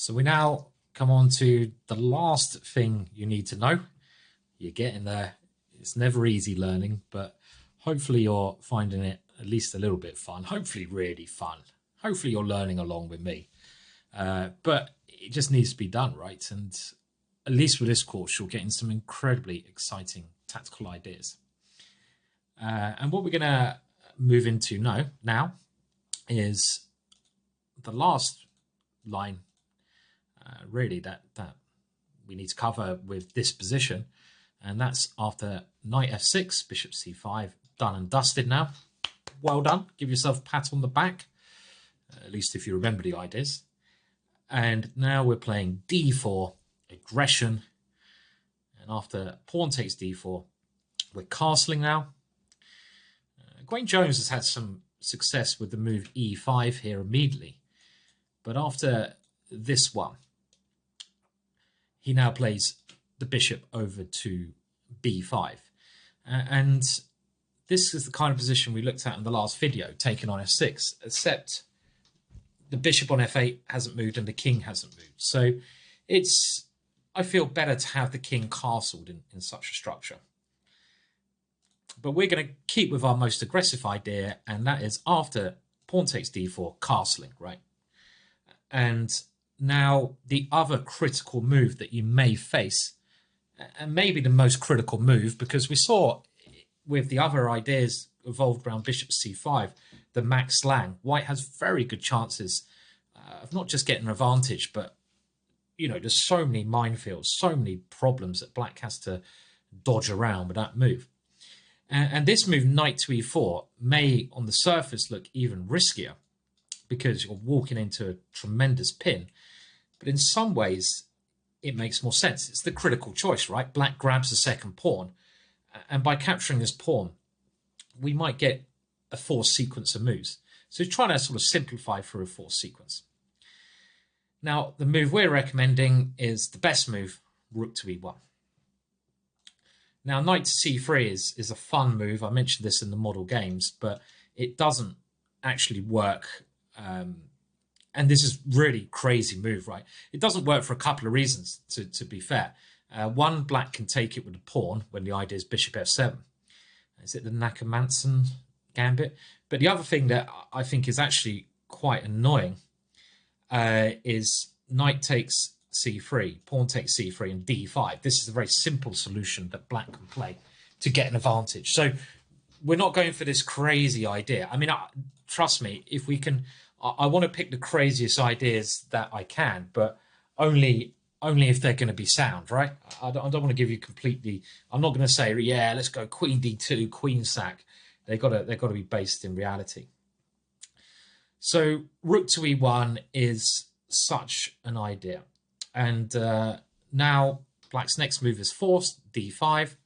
So we now come on to the last thing you need to know. You're getting there. It's never easy learning, but hopefully you're finding it at least a little bit fun. Hopefully really fun. Hopefully you're learning along with me. But it just needs to be done, right? And at least with this course, you're getting some incredibly exciting tactical ideas. And what we're going to move into now is the last line, really, that we need to cover with this position. And that's after knight f6, bishop c5, done and dusted now. Well done. Give yourself a pat on the back, at least if you remember the ideas. And now we're playing d4, aggression. And after pawn takes d4, we're castling now. Gwaine Jones has had some success with the move e5 here immediately. But after this one, he now plays the bishop over to b5. And this is the kind of position we looked at in the last video, taken on f6, except the bishop on f8 hasn't moved and the king hasn't moved. So it's, I feel, better to have the king castled in such a structure. But we're going to keep with our most aggressive idea, and that is after pawn takes d4, castling, right? And now the other critical move that you may face, and maybe the most critical move, because we saw with the other ideas evolved around bishop c5, the max lang, white has very good chances of not just getting an advantage, but, you know, there's so many minefields, so many problems that black has to dodge around with that move. And this move, knight to e4, may on the surface look even riskier because you're walking into a tremendous pin. But in some ways, it makes more sense. It's the critical choice, right? Black grabs the second pawn. And by capturing this pawn, we might get a forced sequence of moves. So trying to sort of simplify through a forced sequence. Now, the move we're recommending is the best move, rook to e1. Now, knight to c3 is a fun move. I mentioned this in the model games, but it doesn't actually work. And this is really crazy move, right? It doesn't work for a couple of reasons, to be fair. One, black can take it with a pawn when the idea is bishop f7. Is it the Nakamanson gambit? But the other thing that I think is actually quite annoying is knight takes c3, pawn takes c3, and d5. This is a very simple solution that black can play to get an advantage. So we're not going for this crazy idea. I mean, trust me, if we can, I want to pick the craziest ideas that I can, but only if they're going to be sound, right? I don't want to give you completely. I'm not going to say, yeah, let's go queen d2, queen sack. They've got to be based in reality. So rook to e1 is such an idea. And now black's next move is forced, d5.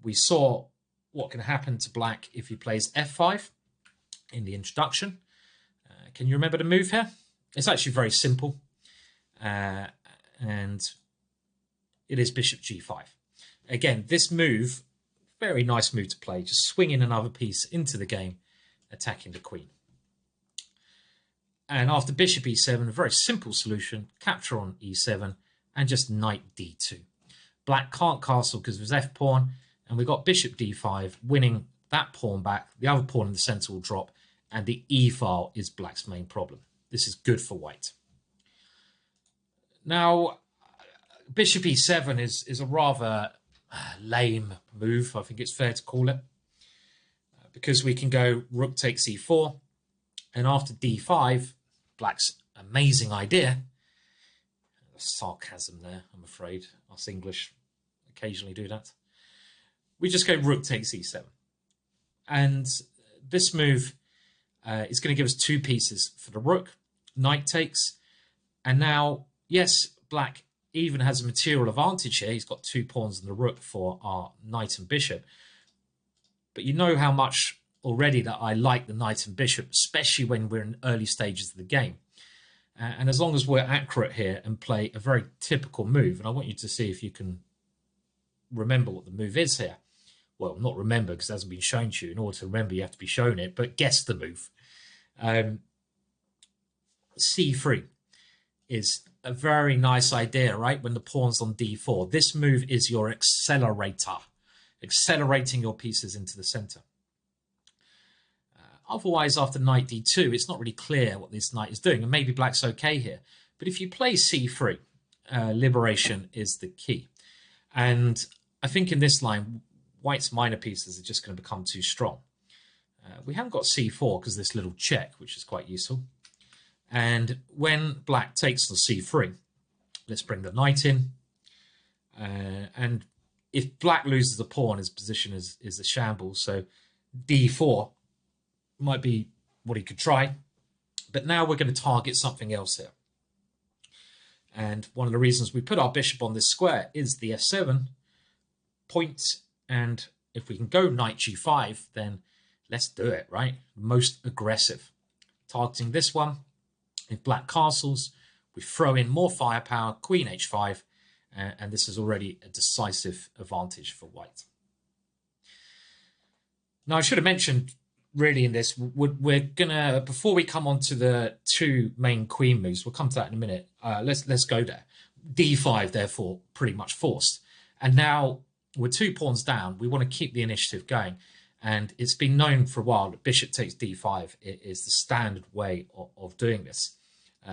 We saw what can happen to black if he plays f5 in the introduction. Can you remember the move here? It's actually very simple. And it is bishop g5. Again, this move, very nice move to play, just swinging another piece into the game, attacking the queen. And after bishop e7, a very simple solution, capture on e7, and just knight d2. Black can't castle because of his f-pawn, and we've got bishop d5, winning that pawn back. The other pawn in the center will drop, and the e-file is black's main problem. This is good for white. Now, bishop e7 is a rather lame move, I think it's fair to call it, because we can go rook takes e4, and after d5, black's amazing idea, sarcasm there, I'm afraid, us English occasionally do that, we just go rook takes e7. And this move is going to give us two pieces for the rook, knight takes, and now, yes, black even has a material advantage here. He's got two pawns and the rook for our knight and bishop. But you know how much already that I like the knight and bishop, especially when we're in early stages of the game. And as long as we're accurate here and play a very typical move, and I want you to see if you can remember what the move is here. Well, not remember because it hasn't been shown to you. In order to remember, you have to be shown it, but guess the move. C3. is a very nice idea, right? When the pawn's on d4. This move is your accelerator, accelerating your pieces into the center. Otherwise, after knight d2, it's not really clear what this knight is doing, and maybe black's okay here. But if you play c3, liberation is the key. And I think in this line, white's minor pieces are just going to become too strong. We haven't got c4 because this little check, which is quite useful. And when black takes the c3, let's bring the knight in. And if black loses the pawn, his position is a shambles. So d4 might be what he could try. But now we're going to target something else here. And one of the reasons we put our bishop on this square is the f7 point. And if we can go knight g5, then let's do it, right? Most aggressive. Targeting this one. If black castles, we throw in more firepower, queen h5, and this is already a decisive advantage for white. Now, I should have mentioned, really, in this, we're gonna, before we come on to the two main queen moves, we'll come to that in a minute. Let's go there. d5, therefore, pretty much forced. And now, we're 2 pawns down. We want to keep the initiative going. And it's been known for a while that bishop takes d5 is the standard way of doing this.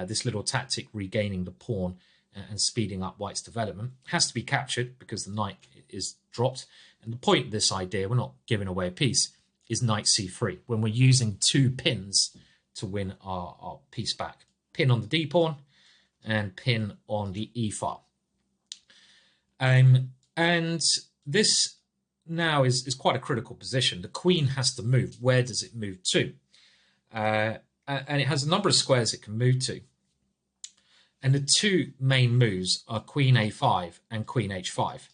This little tactic, regaining the pawn and speeding up white's development, has to be captured because the knight is dropped. And the point of this idea, we're not giving away a piece, is knight c3, when we're using 2 pins to win our piece back. Pin on the d pawn and pin on the e file. And this now is quite a critical position. The queen has to move. Where does it move to? And it has a number of squares it can move to. And the 2 main moves are queen a5 and queen h5,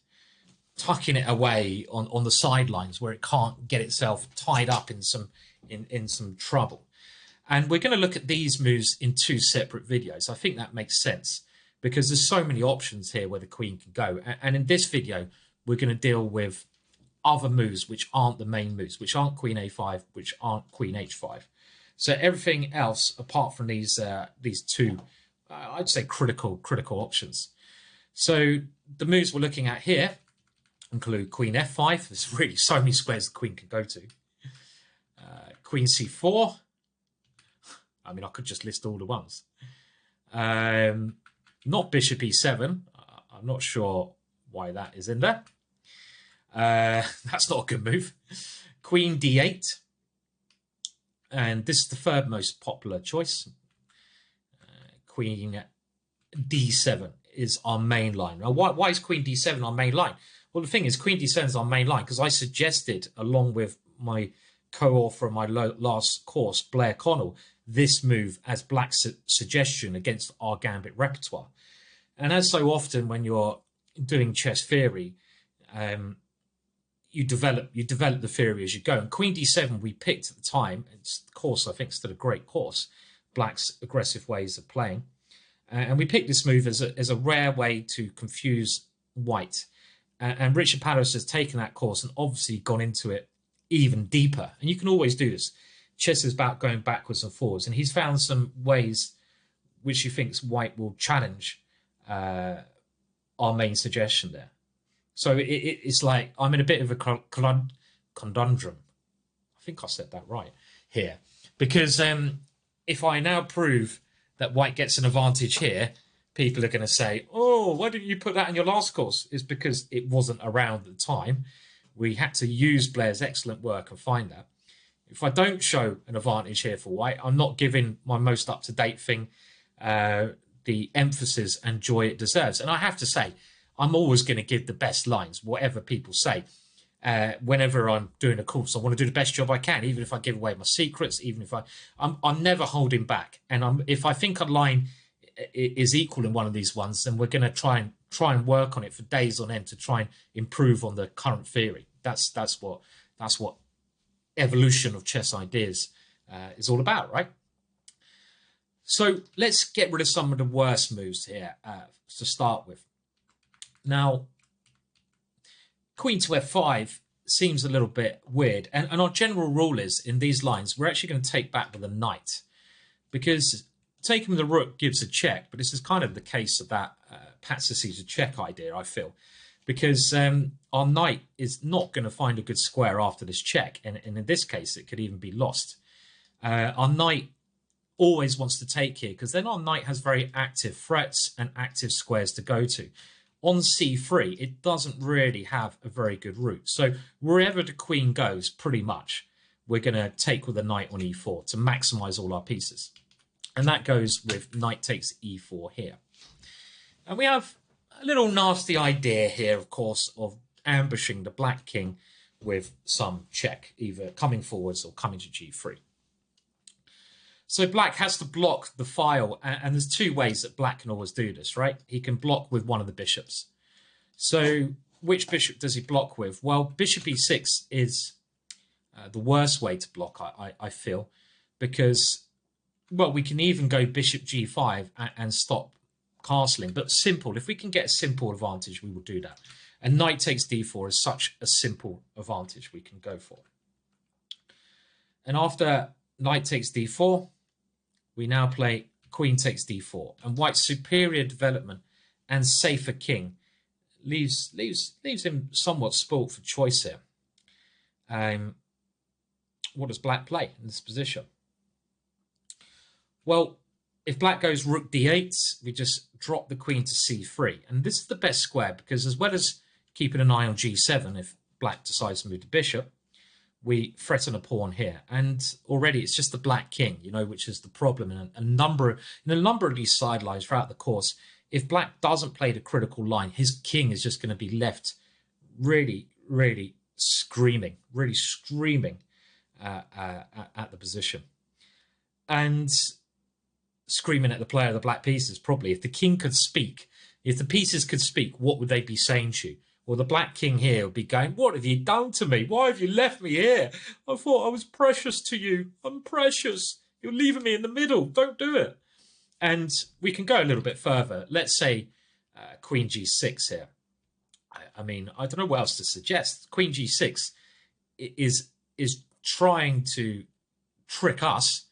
tucking it away on the sidelines where it can't get itself tied up in some trouble. And we're going to look at these moves in 2 separate videos. I think that makes sense because there's so many options here where the queen can go. And in this video, we're going to deal with other moves which aren't the main moves, which aren't queen a5, which aren't queen h5. So everything else apart from these 2, I'd say critical options. So the moves we're looking at here include queen f5. There's really so many squares the queen can go to. Queen c4. I mean, I could just list all the ones. Not bishop e7. I'm not sure why that is in there. That's not a good move. Queen d8. And this is the 3rd most popular choice. Queen d7 is our main line. Now, why is queen d7 our main line? Well, the thing is, queen d7 is our main line because I suggested, along with my co-author of my last course, Blair Connell, this move as black's suggestion against our gambit repertoire. And as so often when you're doing chess theory, you develop the theory as you go. And queen d7 we picked at the time. It's the course I think still a great course. Black's aggressive ways of playing, and we picked this move as a rare way to confuse white. And Richard Palos has taken that course and obviously gone into it even deeper. And you can always do this. Chess is about going backwards and forwards, and he's found some ways which he thinks white will challenge our main suggestion there. So it's like I'm in a bit of a conundrum. I think I said that right here. Because if I now prove that white gets an advantage here, people are going to say, oh, why didn't you put that in your last course? It's because it wasn't around at the time. We had to use Blair's excellent work and find that. If I don't show an advantage here for white, I'm not giving my most up-to-date thing the emphasis and joy it deserves. And I have to say, I'm always going to give the best lines, whatever people say. Whenever I'm doing a course, I want to do the best job I can, even if I give away my secrets, even if I'm never holding back. And if I think a line is equal in one of these ones, then we're going to try and work on it for days on end to try and improve on the current theory. That's what evolution of chess ideas is all about, right? So let's get rid of some of the worst moves here to start with. Now, queen to f5 seems a little bit weird. And our general rule is, in these lines, we're actually going to take back with a knight. Because taking the rook gives a check, but this is kind of the case of that Patsy to check idea, I feel, because our knight is not going to find a good square after this check, and in this case, it could even be lost. Our knight always wants to take here, because then our knight has very active threats and active squares to go to. On c3, it doesn't really have a very good route. So wherever the queen goes, pretty much, we're going to take with a knight on e4 to maximize all our pieces. And that goes with knight takes e4 here. And we have a little nasty idea here, of course, of ambushing the black king with some check, either coming forwards or coming to g3. So black has to block the file, and there's two ways that black can always do this, right? He can block with one of the bishops. So which bishop does he block with? Well, bishop e6 is the worst way to block, I feel, because, well, we can even go bishop g5 and stop castling, but simple. If we can get a simple advantage, we will do that. And knight takes d4 is such a simple advantage we can go for. And after knight takes d4, we now play queen takes d4, and white's superior development and safer king leaves him somewhat spoilt for choice here. What does black play in this position? Well, if black goes rook d8, we just drop the queen to c3, and this is the best square because, as well as keeping an eye on g7 if black decides to move the bishop, we threaten a pawn here, and already it's just the black king, you know, which is the problem in a number of these side lines throughout the course. If black doesn't play the critical line, his king is just going to be left really screaming at the position, and screaming at the player of the black pieces. Probably, if the king could speak, if the pieces could speak, what would they be saying to you? Well, the black king here would be going, "What have you done to me? Why have you left me here? I thought I was precious to you. I'm precious. You're leaving me in the middle. Don't do it." And we can go a little bit further. Let's say queen g6 here. I mean, I don't know what else to suggest. Queen g6 is trying to trick us,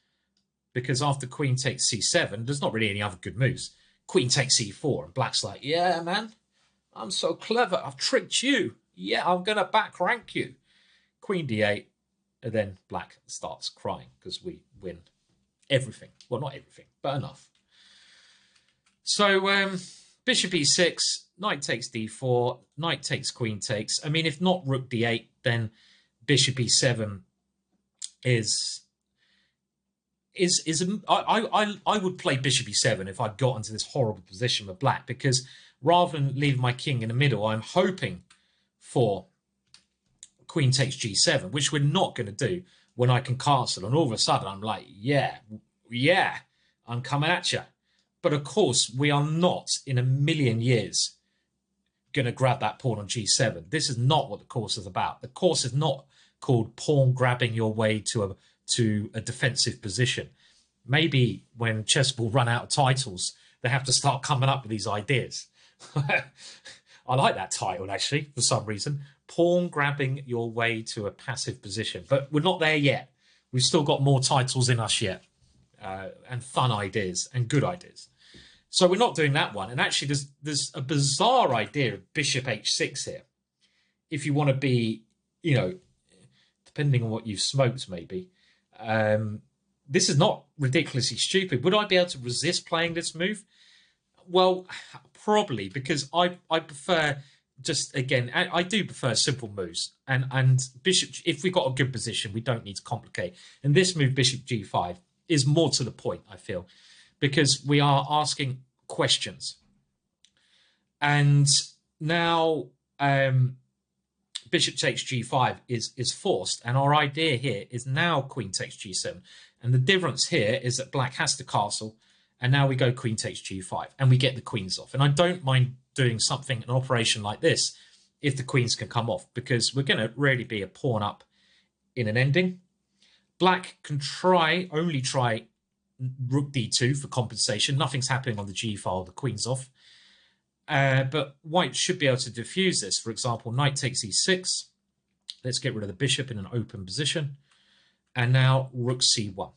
because after queen takes c7, there's not really any other good moves. Queen takes e4, and black's like, "Yeah, man, I'm so clever. I've tricked you. Yeah, I'm going to back rank you." Queen d8, and then black starts crying because we win everything. Well, not everything, but enough. So bishop e6, knight takes d4, knight takes, queen takes. I mean, if not rook d8, then bishop e7 I would play bishop e7 if I got into this horrible position with black, because rather than leave my king in the middle, I'm hoping for queen takes g7, which we're not going to do when I can castle. And all of a sudden, I'm like, yeah, I'm coming at you. But of course, we are not in a million years going to grab that pawn on g7. This is not what the course is about. The course is not called pawn grabbing your way to a defensive position. Maybe when chessball run out of titles, they have to start coming up with these ideas. I like that title, actually, for some reason. Pawn grabbing your way to a passive position. But we're not there yet. We've still got more titles in us yet, and fun ideas and good ideas. So we're not doing that one. And actually, there's a bizarre idea of bishop h6 here. If you want to be, you know, depending on what you've smoked, maybe. This is not ridiculously stupid. Would I be able to resist playing this move? Well, probably, because I prefer, just again, I do prefer simple moves. And bishop, if we've got a good position, we don't need to complicate. And this move, bishop g5, is more to the point, I feel, because we are asking questions. And now bishop takes g5 is forced, and our idea here is now queen takes g7. And the difference here is that black has to castle, and now we go queen takes g5, and we get the queens off. And I don't mind doing something, an operation like this, if the queens can come off, because we're going to really be a pawn up in an ending. Black can only try rook d2 for compensation. Nothing's happening on the g file, the queen's off. But white should be able to diffuse this. For example, knight takes e6. Let's get rid of the bishop in an open position. And now rook c1.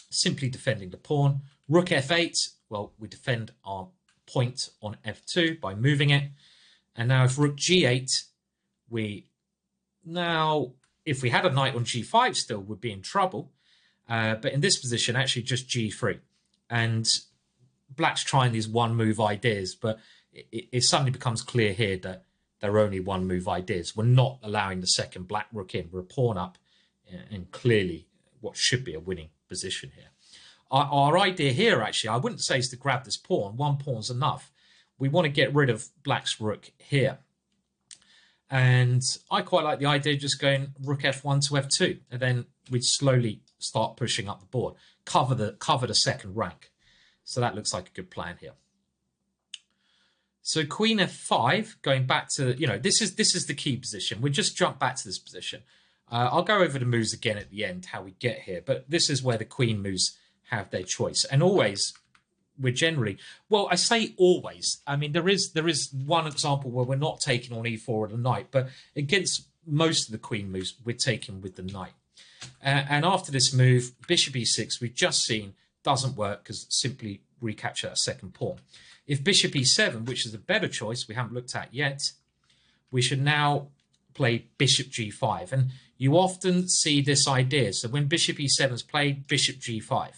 Simply defending the pawn. Rook f8, well, we defend our point on f2 by moving it. And now if rook g8, if we had a knight on g5 still, we'd be in trouble. But in this position, actually just g3. And black's trying these one-move ideas, but it suddenly becomes clear here that they're only one-move ideas. We're not allowing the second black rook in. We're a pawn up, and clearly what should be a winning position here. Our idea here, actually, I wouldn't say is to grab this pawn. One pawn's enough. We want to get rid of black's rook here. And I quite like the idea of just going rook f1 to f2, and then we'd slowly start pushing up the board, cover the second rank. So that looks like a good plan here. So queen f5, going back to, this is the key position. We just jump back to this position. I'll go over the moves again at the end, how we get here, but this is where the queen moves have their choice. And always, we're generally, well, I say always. I mean, there is one example where we're not taking on e4 with the knight, but against most of the queen moves, we're taking with the knight. And after this move, bishop e6, we've just seen doesn't work because simply recapture that second pawn. If bishop e7, which is a better choice we haven't looked at yet, we should now play bishop g5. And you often see this idea. So when bishop e7 is played, bishop g5.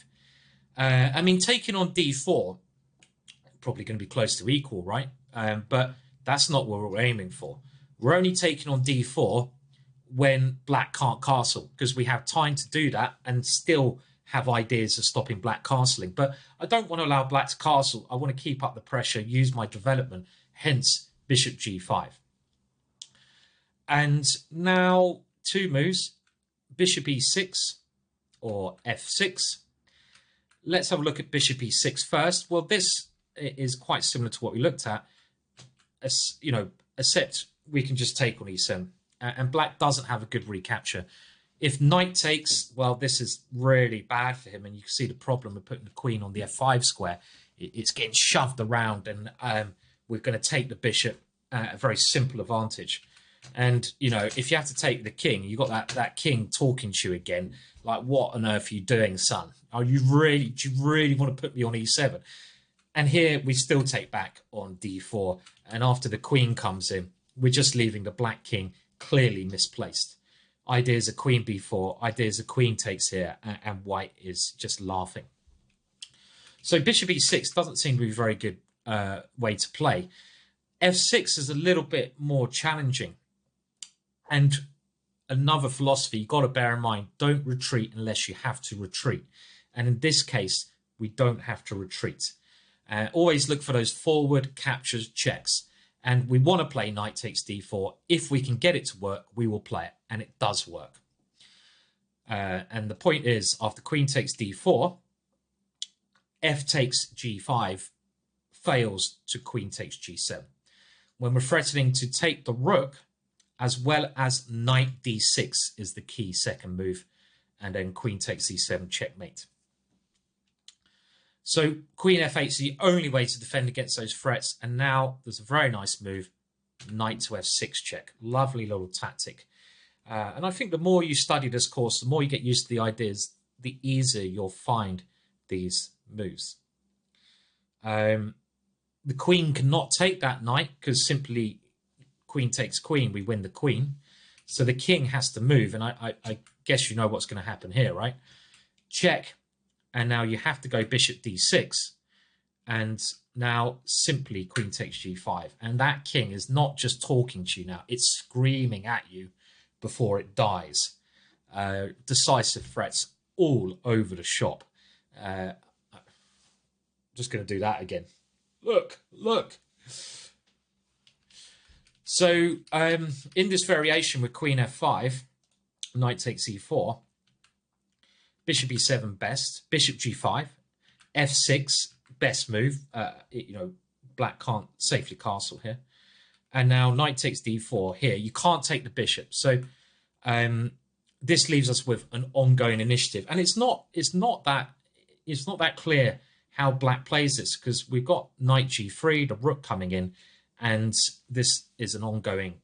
I mean, taking on d4, probably going to be close to equal, right? But that's not what we're aiming for. We're only taking on d4 when black can't castle, because we have time to do that and still have ideas of stopping black castling. But I don't want to allow black to castle. I want to keep up the pressure, use my development, hence bishop g5. And now two moves, bishop e6 or f6. Let's have a look at bishop e6 first. Well, this is quite similar to what we looked at. Except we can just take on e7. And black doesn't have a good recapture. If knight takes, well, this is really bad for him. And you can see the problem of putting the queen on the f5 square. It's getting shoved around, and we're going to take the bishop at a very simple advantage. And, if you have to take the king, you've got that king talking to you again. Like, what on earth are you do son? Do you really want to put me on e7? And here we still take back on d4. And after the queen comes in, we're just leaving the black king clearly misplaced. Ideas of queen b4, ideas of queen takes here, and white is just laughing. So bishop e6 doesn't seem to be a very good way to play. f6 is a little bit more challenging. And another philosophy you've got to bear in mind, don't retreat unless you have to retreat. And in this case, we don't have to retreat. Always look for those forward captures, checks. And we want to play knight takes d4. If we can get it to work, we will play it. And it does work. And the point is, after queen takes d4, f takes g5 fails to queen takes g7. When we're threatening to take the rook, as well as knight d6 is the key second move. And then queen takes e7, checkmate. So queen f8 is the only way to defend against those threats. And now there's a very nice move, knight to f6 check. Lovely little tactic. And I think the more you study this course, the more you get used to the ideas, the easier you'll find these moves. The queen cannot take that knight because simply queen takes queen, we win the queen. So the king has to move. And I guess you know what's going to happen here, right? Check. And now you have to go bishop d6. And now simply queen takes g5. And that king is not just talking to you now. It's screaming at you before it dies. Decisive threats all over the shop. I'm just going to do that again. Look. So in this variation with queen f5, knight takes e4, bishop e7 best, bishop g5, f6 best move. Black can't safely castle here. And now knight takes d4 here. You can't take the bishop. So this leaves us with an ongoing initiative. And it's not that clear how black plays this, because we've got knight g3, the rook coming in, and this is an ongoing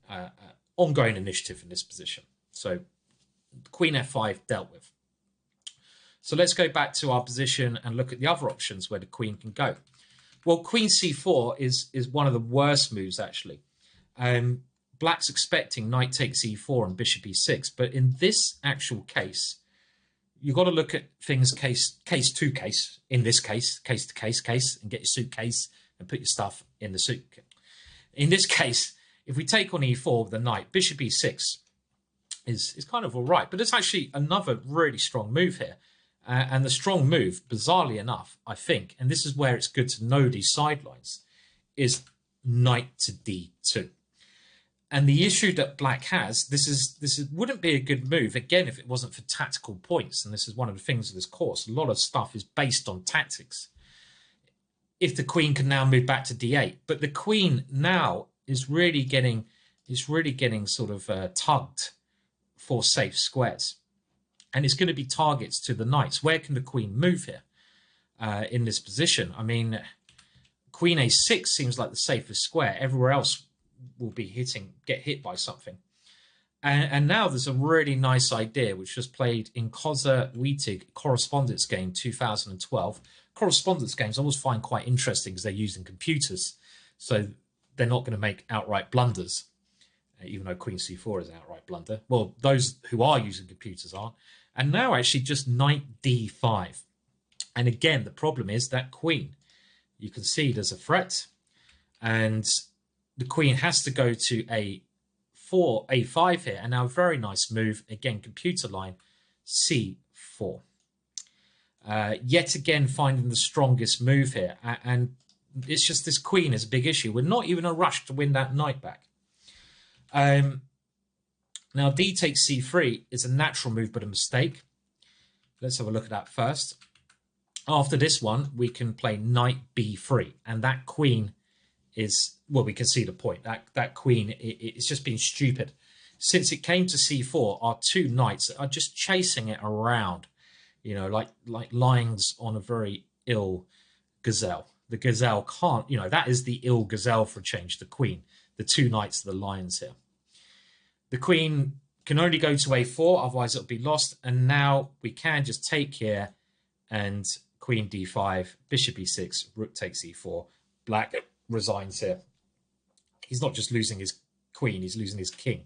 initiative in this position. So queen f5 dealt with. So let's go back to our position and look at the other options where the queen can go. Well, queen c4 is one of the worst moves, actually. Black's expecting knight takes e4 and bishop e6, but in this actual case, you've got to look at things case to case. In this case to case, and get your suitcase and put your stuff in the suitcase. In this case, if we take on e4 with the knight, bishop e6 is kind of all right, but it's actually another really strong move here. And the strong move, bizarrely enough, I think, and this is where it's good to know these sidelines, is knight to d2. And the issue that black has, this wouldn't be a good move, again, if it wasn't for tactical points. And this is one of the things of this course. A lot of stuff is based on tactics. If the queen can now move back to d8, but the queen now is really getting sort of tugged for safe squares. And it's going to be targets to the knights. Where can the queen move here in this position? I mean, queen a6 seems like the safest square. Everywhere else will be get hit by something. And now there's a really nice idea which was played in Koza Wietig correspondence game 2012. Correspondence games I always find quite interesting because they're using computers, so they're not going to make outright blunders, even though queen c4 is an outright blunder. Well, those who are using computers aren't. And now actually just knight d5. And again, the problem is that queen, you can see there's a threat, and the queen has to go to a4, a5 here, and now a very nice move, again, computer line, c4. Yet again, finding the strongest move here. And it's just this queen is a big issue. We're not even in a rush to win that knight back. Now, d takes c3 is a natural move, but a mistake. Let's have a look at that first. After this one, we can play knight b3, and that queen is, well, we can see the point. That queen, it's just been stupid. Since it came to c4, our two knights are just chasing it around, you know, like lions on a very ill gazelle. The gazelle can't, you know, that is the ill gazelle for a change, the queen. The two knights are the lions here. The queen can only go to a4, otherwise it'll be lost. And now we can just take here and queen d5, bishop e6, rook takes e4. Black resigns here. He's not just losing his queen, he's losing his king.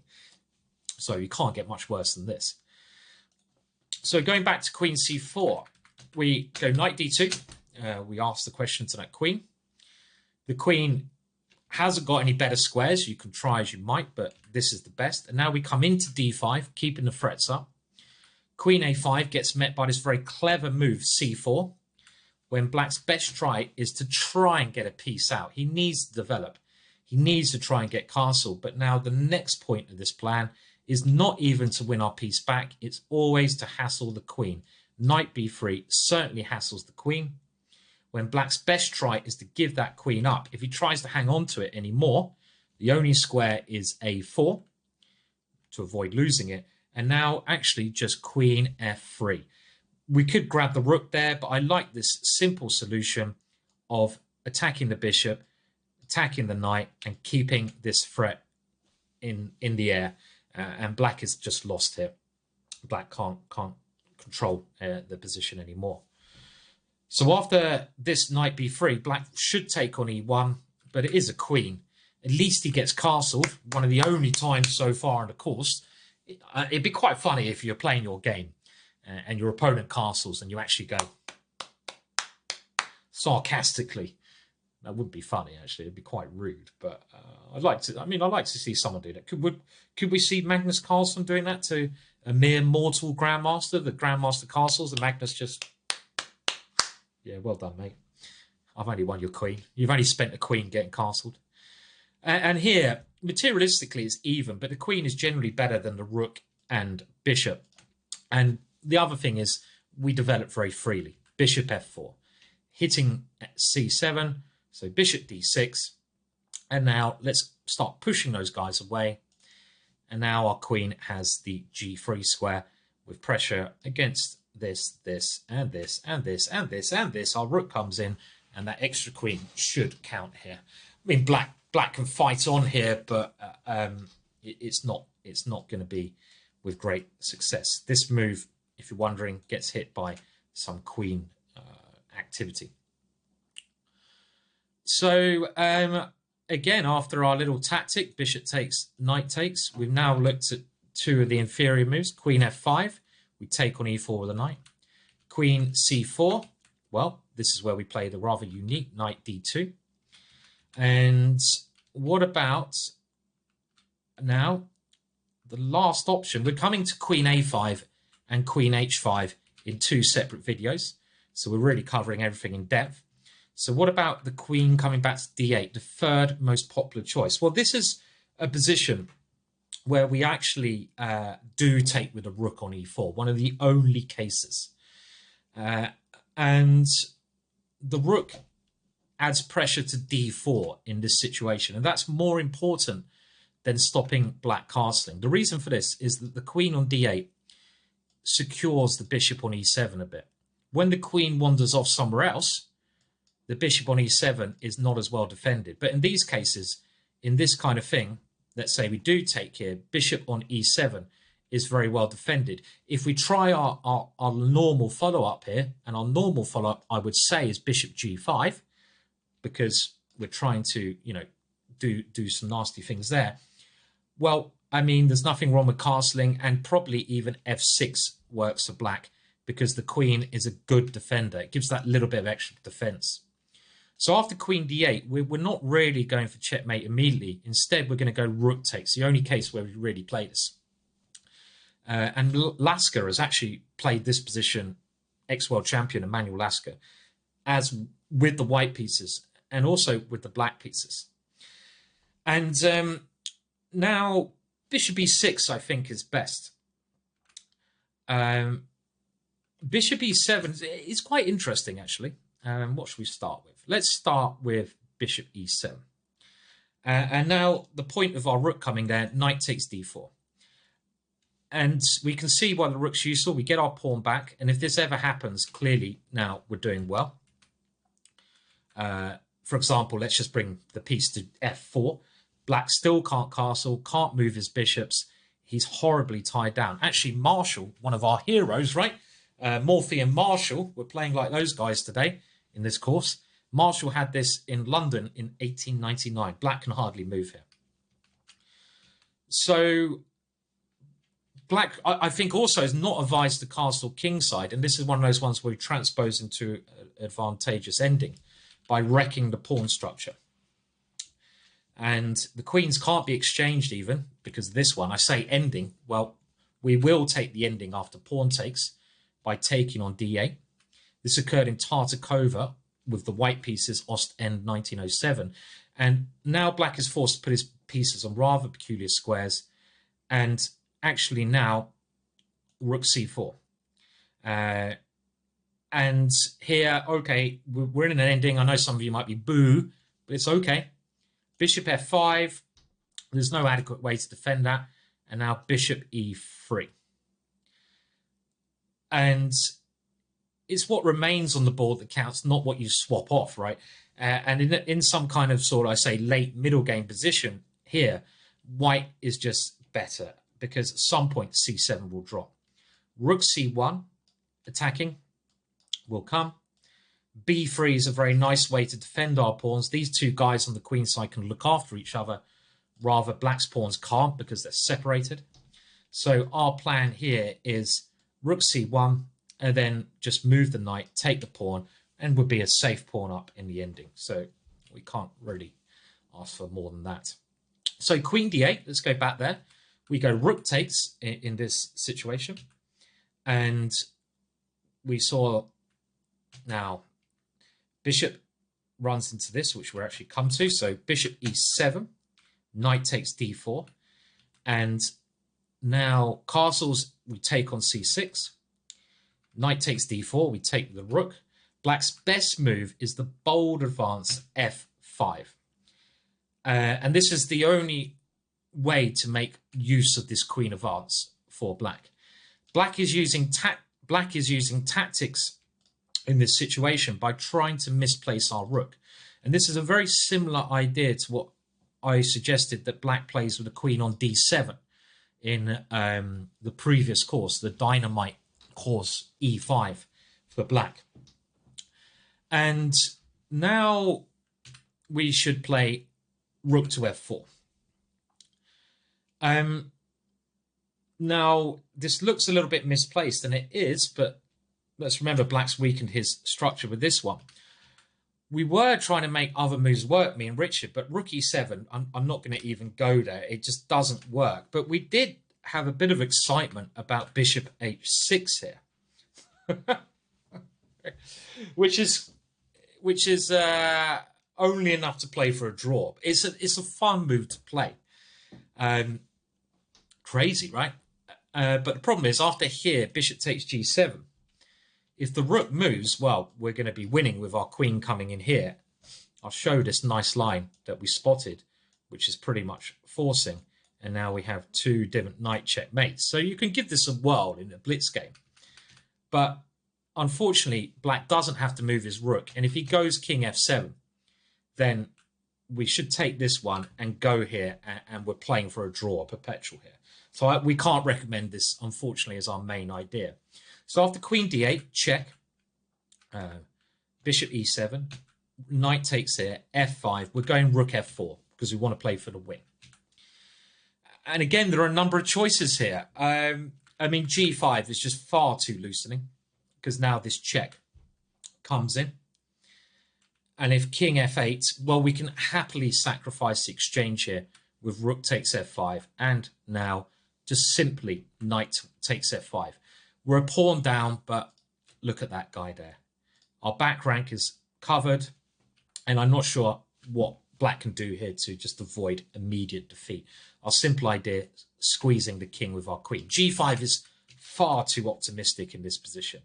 So you can't get much worse than this. So going back to queen c4, we go knight d2. We ask the question to that queen. The queen hasn't got any better squares. You can try as you might, but this is the best. And now we come into d5, keeping the threats up. Queen a5 gets met by this very clever move, c4, when black's best try is to try and get a piece out. He needs to develop. He needs to try and get castle. But now the next point of this plan is not even to win our piece back. It's always to hassle the queen. Knight b3 certainly hassles the queen. When black's best try is to give that queen up. If he tries to hang on to it anymore, the only square is a4 to avoid losing it. And now actually just queen f3. We could grab the rook there, but I like this simple solution of attacking the bishop, attacking the knight, and keeping this threat in the air. And black is just lost here. Black can't control the position anymore. So after this knight b3, black should take on e1, but it is a queen. At least he gets castled, one of the only times so far in the course. It'd be quite funny if you're playing your game and your opponent castles and you actually go sarcastically. That wouldn't be funny, actually. It'd be quite rude, but I'd like to see someone do that. Could we see Magnus Carlsen doing that to a mere mortal grandmaster? The grandmaster castles and Magnus just... Yeah, well done, mate. I've only won your queen. You've only spent a queen getting castled. And here, materialistically, it's even, but the queen is generally better than the rook and bishop. And the other thing is we develop very freely. Bishop f4, hitting at c7, so bishop d6. And now let's start pushing those guys away. And now our queen has the g3 square with pressure against this, and this, and this, and this, and this. Our rook comes in, and that extra queen should count here. I mean, black can fight on here, but it's not going to be with great success. This move, if you're wondering, gets hit by some queen activity. So again, after our little tactic, bishop takes, knight takes, we've now looked at two of the inferior moves. Queen f5, we take on e4 with a knight. Queen c4, well, this is where we play the rather unique knight d2. And what about now the last option? We're coming to queen a5 and queen h5 in two separate videos, so we're really covering everything in depth. So what about the queen coming back to d8, the third most popular choice? Well, this is a position where we actually do take with a rook on e4, one of the only cases. And the rook adds pressure to d4 in this situation, and that's more important than stopping black castling. The reason for this is that the queen on d8 secures the bishop on e7 a bit. When the queen wanders off somewhere else, the bishop on e7 is not as well defended. But in these cases, in this kind of thing, let's say we do take here, bishop on e7 is very well defended. If we try our normal follow-up here, and our normal follow-up, I would say, is bishop g5, because we're trying to, you know, do some nasty things there. Well, I mean, there's nothing wrong with castling, and probably even f6 works for black, because the queen is a good defender. It gives that little bit of extra defense. So after queen d8, we're not really going for checkmate immediately. Instead, we're going to go rook takes, the only case where we really play this. And Lasker has actually played this position, ex-world champion Emmanuel Lasker, as with the white pieces and also with the black pieces. And now bishop e6, I think, is best. Bishop e7 is quite interesting, actually. What should we start with? Let's start with bishop e7. And now the point of our rook coming there, knight takes d4. And we can see why the rook's useful. We get our pawn back. And if this ever happens, clearly now we're doing well. For example, let's just bring the piece to f4. Black still can't castle, can't move his bishops. He's horribly tied down. Actually, Marshall, one of our heroes, right? Morphy and Marshall, we're playing like those guys today in this course. Marshall had this in London in 1899. Black can hardly move here. So black, I think, also is not advised to castle kingside. And this is one of those ones where we transpose into an advantageous ending by wrecking the pawn structure. And the queens can't be exchanged even because of this one. I say ending. Well, we will take the ending after pawn takes by taking on d8. This occurred in Tartakova with the white pieces, Ostend 1907. And now black is forced to put his pieces on rather peculiar squares. And actually now, rook c4. And here, okay, we're in an ending. I know some of you might be boo, but it's okay. Bishop f5. There's no adequate way to defend that. And now bishop e3. And it's what remains on the board that counts, not what you swap off, right? And in some kind of sort of, I say, late middle game position here, white is just better because at some point c7 will drop. Rook c1, attacking, will come. b3 is a very nice way to defend our pawns. These two guys on the queen side can look after each other, rather black's pawns can't because they're separated. So our plan here is rook c1, and then just move the knight, take the pawn, and would be a safe pawn up in the ending. So we can't really ask for more than that. So queen d8, let's go back there. We go rook takes in this situation. And we saw now bishop runs into this, which we'll actually come to. So bishop e7, knight takes d4. And now castles, we take on c6. Knight takes d4, we take the rook. Black's best move is the bold advance f5. And this is the only way to make use of this queen advance for black. Black is using tactics in this situation by trying to misplace our rook. And this is a very similar idea to what I suggested that black plays with the queen on d7 in the previous course, the Dynamite course E5 for black. And now we should play rook to f4. Now, this looks a little bit misplaced, and it is, but let's remember black's weakened his structure with this one. We were trying to make other moves work, me and Richard, but rook e7, I'm not going to even go there. It just doesn't work. But we did have a bit of excitement about bishop h6 here, which is only enough to play for a draw. It's a fun move to play. Crazy, right? But the problem is, after here, bishop takes g7. If the rook moves, well, we're going to be winning with our queen coming in here. I'll show this nice line that we spotted, which is pretty much forcing. And now we have two different knight checkmates. So you can give this a whirl in a blitz game. But unfortunately, black doesn't have to move his rook. And if he goes king f7, then we should take this one and go here. And we're playing for a draw, a perpetual here. So we can't recommend this, unfortunately, as our main idea. So after queen d8, check, bishop e7, knight takes here, f5. We're going rook f4 because we want to play for the win. And again, there are a number of choices here. I mean, g5 is just far too loosening because now this check comes in. And if king f8, well, we can happily sacrifice the exchange here with rook takes f5. And now just simply knight takes f5. We're a pawn down, but look at that guy there. Our back rank is covered, and I'm not sure what black can do here to just avoid immediate defeat. Our simple idea, squeezing the king with our queen. g5 is far too optimistic in this position.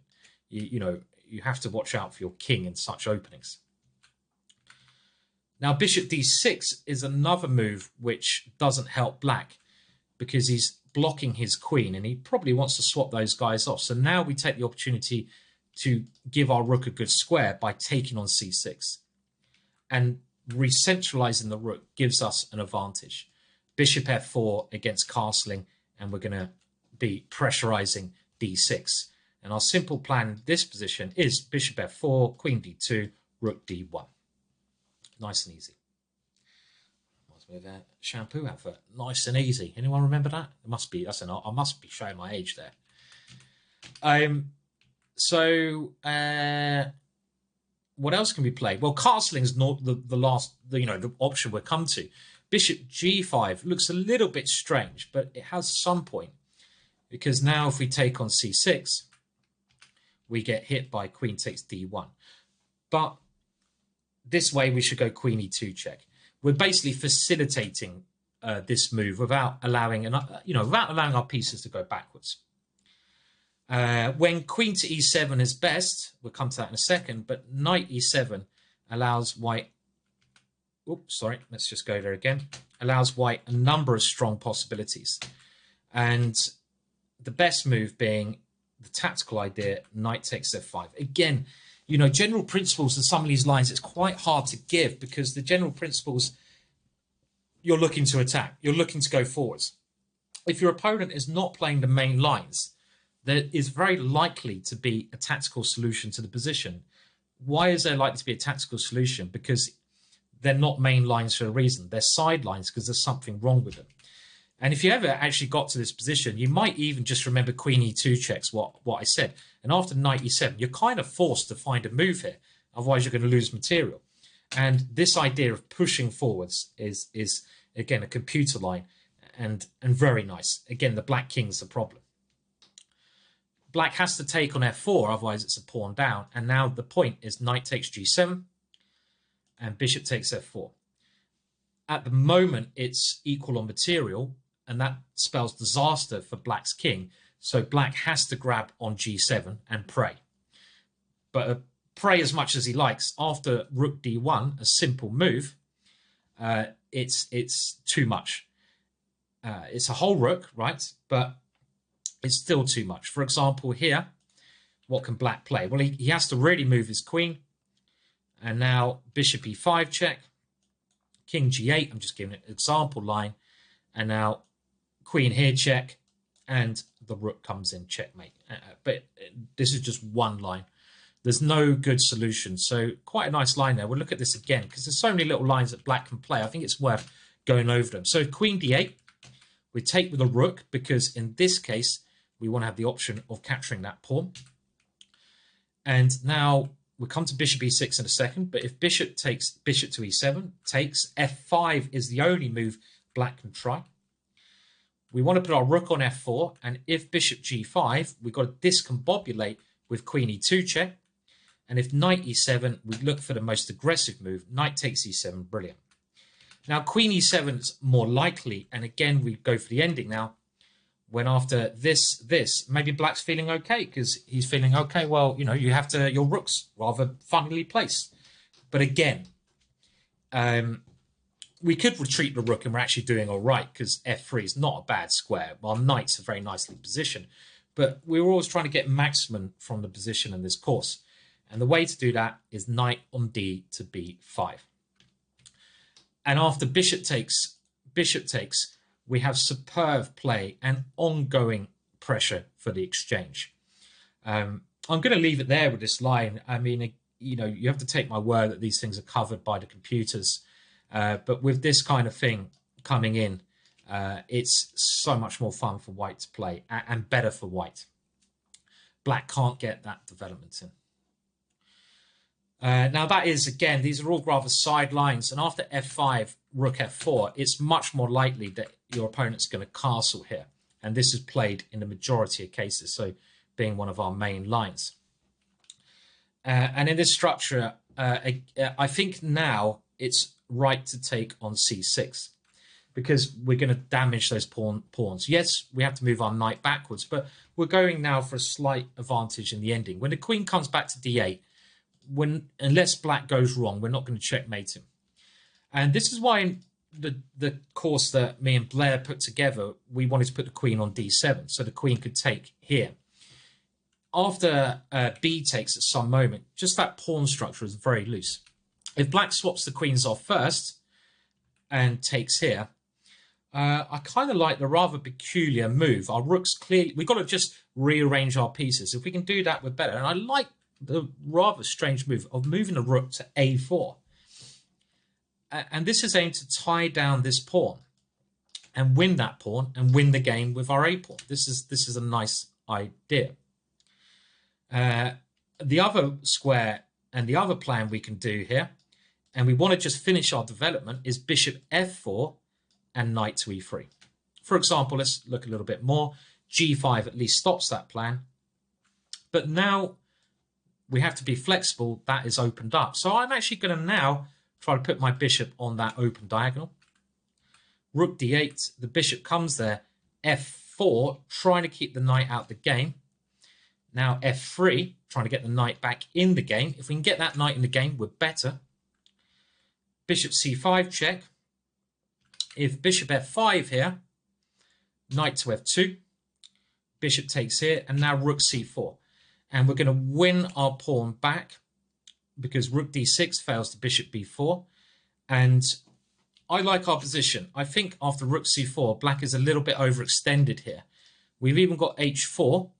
You know, you have to watch out for your king in such openings. Now, bishop d6 is another move which doesn't help black because he's blocking his queen, and he probably wants to swap those guys off. So now we take the opportunity to give our rook a good square by taking on c6. And re-centralizing the rook gives us an advantage. Bishop f4 against castling, and we're going to be pressurizing d6. And our simple plan in this position is bishop f4, queen d2, rook d1. Nice and easy. With a shampoo advert, nice and easy. Anyone remember that? It must be. I must be showing my age there. What else can we play? Well, castling is not the last. The option we'll come to. Bishop g5 looks a little bit strange, but it has some point because now if we take on c6, we get hit by queen takes d1. But this way we should go queen e2 check. We're basically facilitating this move without allowing our pieces to go backwards. When queen to e7 is best, we'll come to that in a second, but knight e7 allows white. Oops, sorry, let's just go there again. Allows white a number of strong possibilities, and the best move being the tactical idea: knight takes f5. Again, general principles of some of these lines, it's quite hard to give because the general principles, you're looking to attack. You're looking to go forwards. If your opponent is not playing the main lines, there is very likely to be a tactical solution to the position. Why is there likely to be a tactical solution? Because they're not main lines for a reason. They're side lines because there's something wrong with them. And if you ever actually got to this position, you might even just remember queen e2 checks what I said. And after knight e7, you're kind of forced to find a move here. Otherwise, you're going to lose material. And this idea of pushing forwards is again, a computer line and very nice. Again, the black king's the problem. Black has to take on f4, otherwise it's a pawn down. And now the point is knight takes g7 and bishop takes f4. At the moment, it's equal on material, and that spells disaster for black's king. So black has to grab on g7 and pray. But pray as much as he likes. After rook d1, a simple move, it's too much. It's a whole rook, right? But it's still too much. For example, here, what can black play? Well, he has to really move his queen. And now bishop e5 check. King g8, I'm just giving it an example line. And now queen here check. And the rook comes in checkmate. But this is just one line. There's no good solution. So quite a nice line there. We'll look at this again because there's so many little lines that black can play. I think it's worth going over them. So queen d8, we take with a rook because in this case, we want to have the option of capturing that pawn. And now we'll come to bishop e6 in a second, but if bishop takes bishop to e7, takes, f5 is the only move black can try. We want to put our rook on f4, and if bishop g5, we've got to discombobulate with queen e2 check. And if knight e7, we look for the most aggressive move. Knight takes e7, brilliant. Now queen e7 is more likely, and again we go for the ending now. When after this, maybe black's feeling okay because he's feeling okay. Well, you know, you have to, your rook's rather funnily placed. But again, we could retreat the rook and we're actually doing all right because f3 is not a bad square. While knights are very nicely positioned. But we were always trying to get maximum from the position in this course. And the way to do that is knight on d to b5. And after bishop takes, we have superb play and ongoing pressure for the exchange. I'm going to leave it there with this line. I mean, you know, you have to take my word that these things are covered by the computers. But with this kind of thing coming in, it's so much more fun for white to play and better for white. Black can't get that development in. Now that is, again, these are all rather side lines. And after f5, rook f4, it's much more likely that your opponent's going to castle here. And this is played in the majority of cases, so being one of our main lines. And in this structure, I think now it's right to take on c6 because we're going to damage those pawns. Yes, we have to move our knight backwards, but we're going now for a slight advantage in the ending. When the queen comes back to d8, unless black goes wrong, we're not going to checkmate him. And this is why in the course that me and Blair put together, we wanted to put the queen on d7 so the queen could take here. After b takes at some moment, just that pawn structure is very loose. If black swaps the queens off first and takes here, I kind of like the rather peculiar move. Our rook's clearly, we've got to just rearrange our pieces. If we can do that, we're better. And I like the rather strange move of moving the rook to a4. And this is aimed to tie down this pawn and win that pawn and win the game with our a pawn. This is a nice idea. The other square and the other plan we can do here, and we want to just finish our development, is bishop f4 and knight to e3. For example, let's look a little bit more. g5 at least stops that plan. But now we have to be flexible. That is opened up. So I'm actually going to now try to put my bishop on that open diagonal. Rook d8, the bishop comes there. f4, trying to keep the knight out the game. Now f3, trying to get the knight back in the game. If we can get that knight in the game, we're better. Bishop c5 check. If bishop f5 here, knight to f2, bishop takes here, and now rook c4. And we're going to win our pawn back because rook d6 fails to bishop b4. And I like our position. I think after rook c4, black is a little bit overextended here. We've even got h4.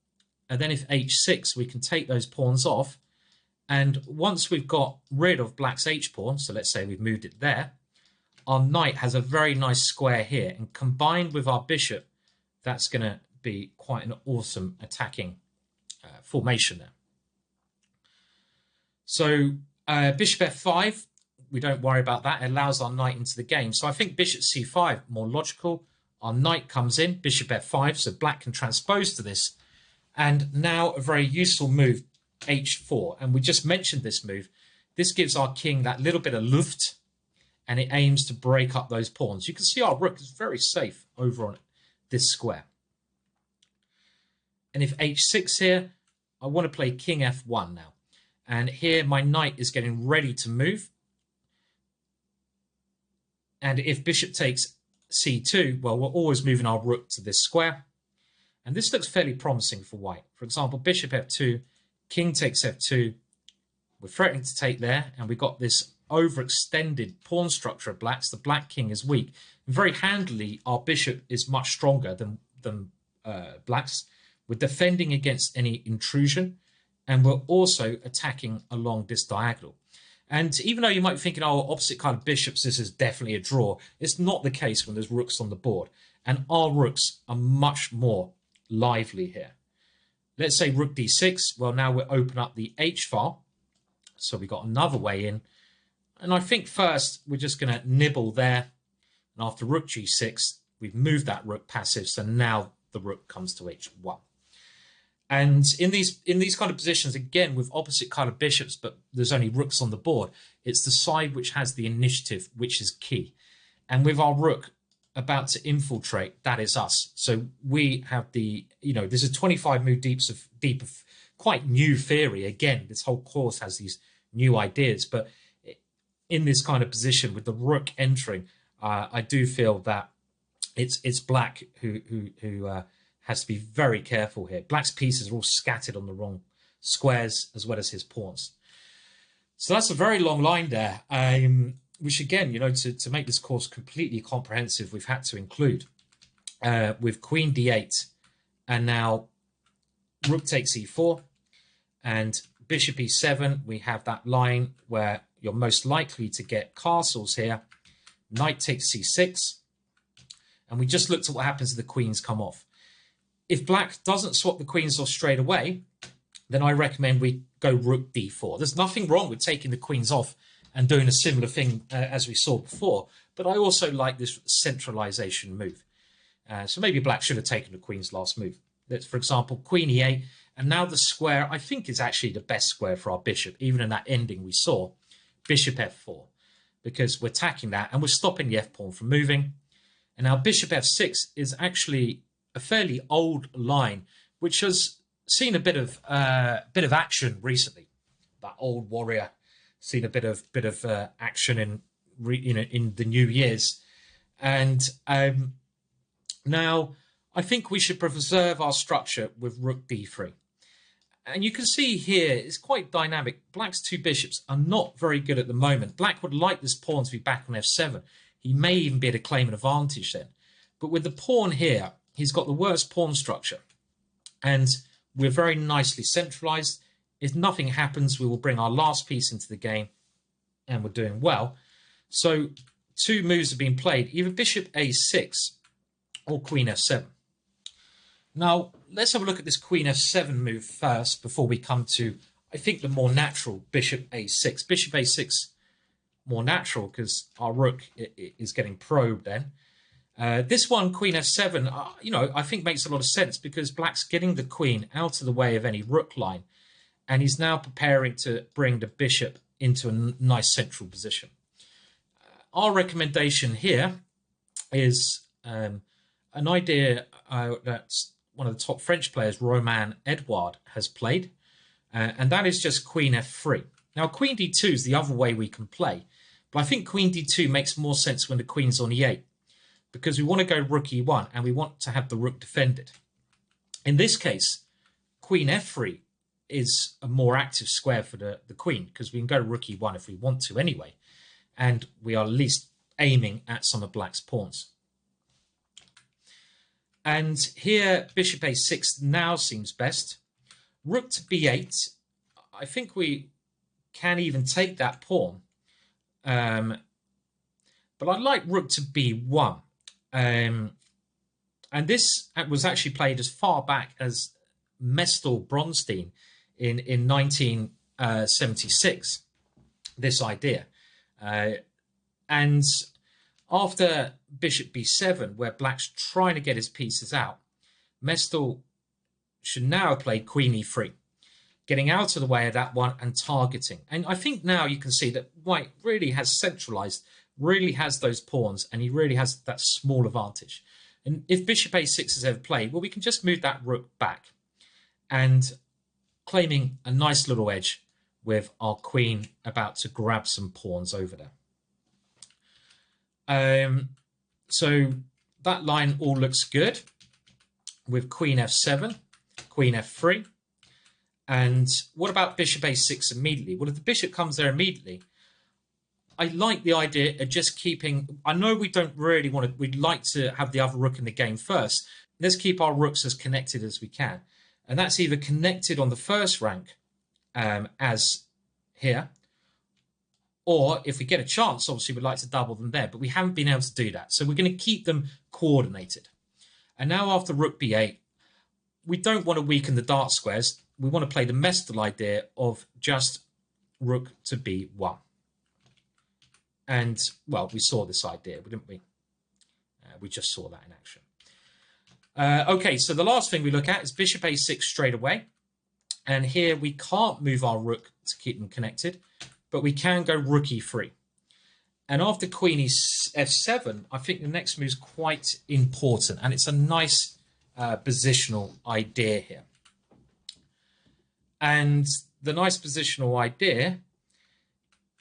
And then if h6, we can take those pawns off. And once we've got rid of black's h-pawn, so let's say we've moved it there, our knight has a very nice square here. And combined with our bishop, that's going to be quite an awesome attacking formation there. So bishop f5, we don't worry about that. It allows our knight into the game. So I think bishop c5, more logical. Our knight comes in, bishop f5, so black can transpose to this. And now a very useful move, h4. And we just mentioned this move. This gives our king that little bit of luft, and it aims to break up those pawns. You can see our rook is very safe over on this square. And if h6 here, I want to play king f1 now. And here my knight is getting ready to move. And if bishop takes c2, well, we're always moving our rook to this square. And this looks fairly promising for white. For example, bishop f2, king takes f2. We're threatening to take there, and we've got this overextended pawn structure of blacks. The black king is weak. And very handily, our bishop is much stronger than blacks. We're defending against any intrusion, and we're also attacking along this diagonal. And even though you might be thinking, oh, opposite colored bishops, this is definitely a draw, it's not the case when there's rooks on the board. And our rooks are much more lively here. Let's say rook d6. Well, now we'll open up the h file. So we got another way in. And I think first we're just going to nibble there. And after rook g6, we've moved that rook passive. So now the rook comes to h1. And in these kind of positions, again, with opposite colored bishops, but there's only rooks on the board, it's the side which has the initiative, which is key. And with our rook about to infiltrate, that is us. So we have the, there's a 25 move deep of quite new theory. Again, this whole course has these new ideas, but in this kind of position with the rook entering, I do feel that it's black who has to be very careful here. Black's pieces are all scattered on the wrong squares as well as his pawns. So that's a very long line there, which again, to make this course completely comprehensive, we've had to include with queen d8 and now rook takes e4 and bishop e7. We have that line where you're most likely to get castles here. Knight takes c6. And we just looked at what happens if the queens come off. If black doesn't swap the queens off straight away, then I recommend we go rook d4. There's nothing wrong with taking the queens off and doing a similar thing as we saw before, but I also like this centralization move. So maybe black should have taken the queen's last move. Let's, for example, queen e8, and now the square I think is actually the best square for our bishop, even in that ending we saw, bishop f4, because we're attacking that and we're stopping the f pawn from moving. And now bishop f6 is actually a fairly old line, which has seen a bit of action recently. That old warrior seen a bit of action in the new years, and now I think we should preserve our structure with rook d3. And you can see here it's quite dynamic. Black's two bishops are not very good at the moment. Black would like this pawn to be back on f7. He may even be able to claim an advantage then. But with the pawn here, he's got the worst pawn structure. And we're very nicely centralized. If nothing happens, we will bring our last piece into the game, and we're doing well. So two moves have been played, either bishop a6 or queen f7. Now, let's have a look at this queen f7 move first before we come to, I think, the more natural bishop a6. Bishop a6, more natural because our rook is getting probed then. This one, queen f7, I think makes a lot of sense because black's getting the queen out of the way of any rook line, and he's now preparing to bring the bishop into a nice central position. Our recommendation here is an idea that one of the top French players, Romain Edouard, has played, and that is just queen f3. Now, queen d2 is the other way we can play, but I think queen d2 makes more sense when the queen's on e8, because we want to go rook e1 and we want to have the rook defended. In this case, queen f3 is a more active square for the queen, because we can go rook e1 if we want to anyway, and we are at least aiming at some of black's pawns. And here, bishop a6 now seems best. Rook to b8, I think we can even take that pawn. But I'd like rook to b1. And this was actually played as far back as Mestel-Bronstein in 1976, this idea. And after bishop b7, where black's trying to get his pieces out, Mestel should now have played queen e3, getting out of the way of that one and targeting. And I think now you can see that white really has centralized, really has those pawns, and he really has that small advantage. And if bishop a6 is ever played, well, we can just move that rook back and claiming a nice little edge with our queen about to grab some pawns over there. So that line all looks good with queen f7, queen f3. And what about bishop a6 immediately? Well, if the bishop comes there immediately, I like the idea of just keeping, I know we don't really want to, we'd like to have the other rook in the game first. Let's keep our rooks as connected as we can. And that's either connected on the first rank as here. Or if we get a chance, obviously we'd like to double them there, but we haven't been able to do that. So we're going to keep them coordinated. And now after rook b8, we don't want to weaken the dark squares. We want to play the Mestel idea of just rook to b1. And, well, we saw this idea, didn't we? We just saw that in action. Okay, so the last thing we look at is bishop a6 straight away. And here we can't move our rook to keep them connected, but we can go rook e3. And after queen f7, I think the next move is quite important. And it's a nice positional idea here. And the nice positional idea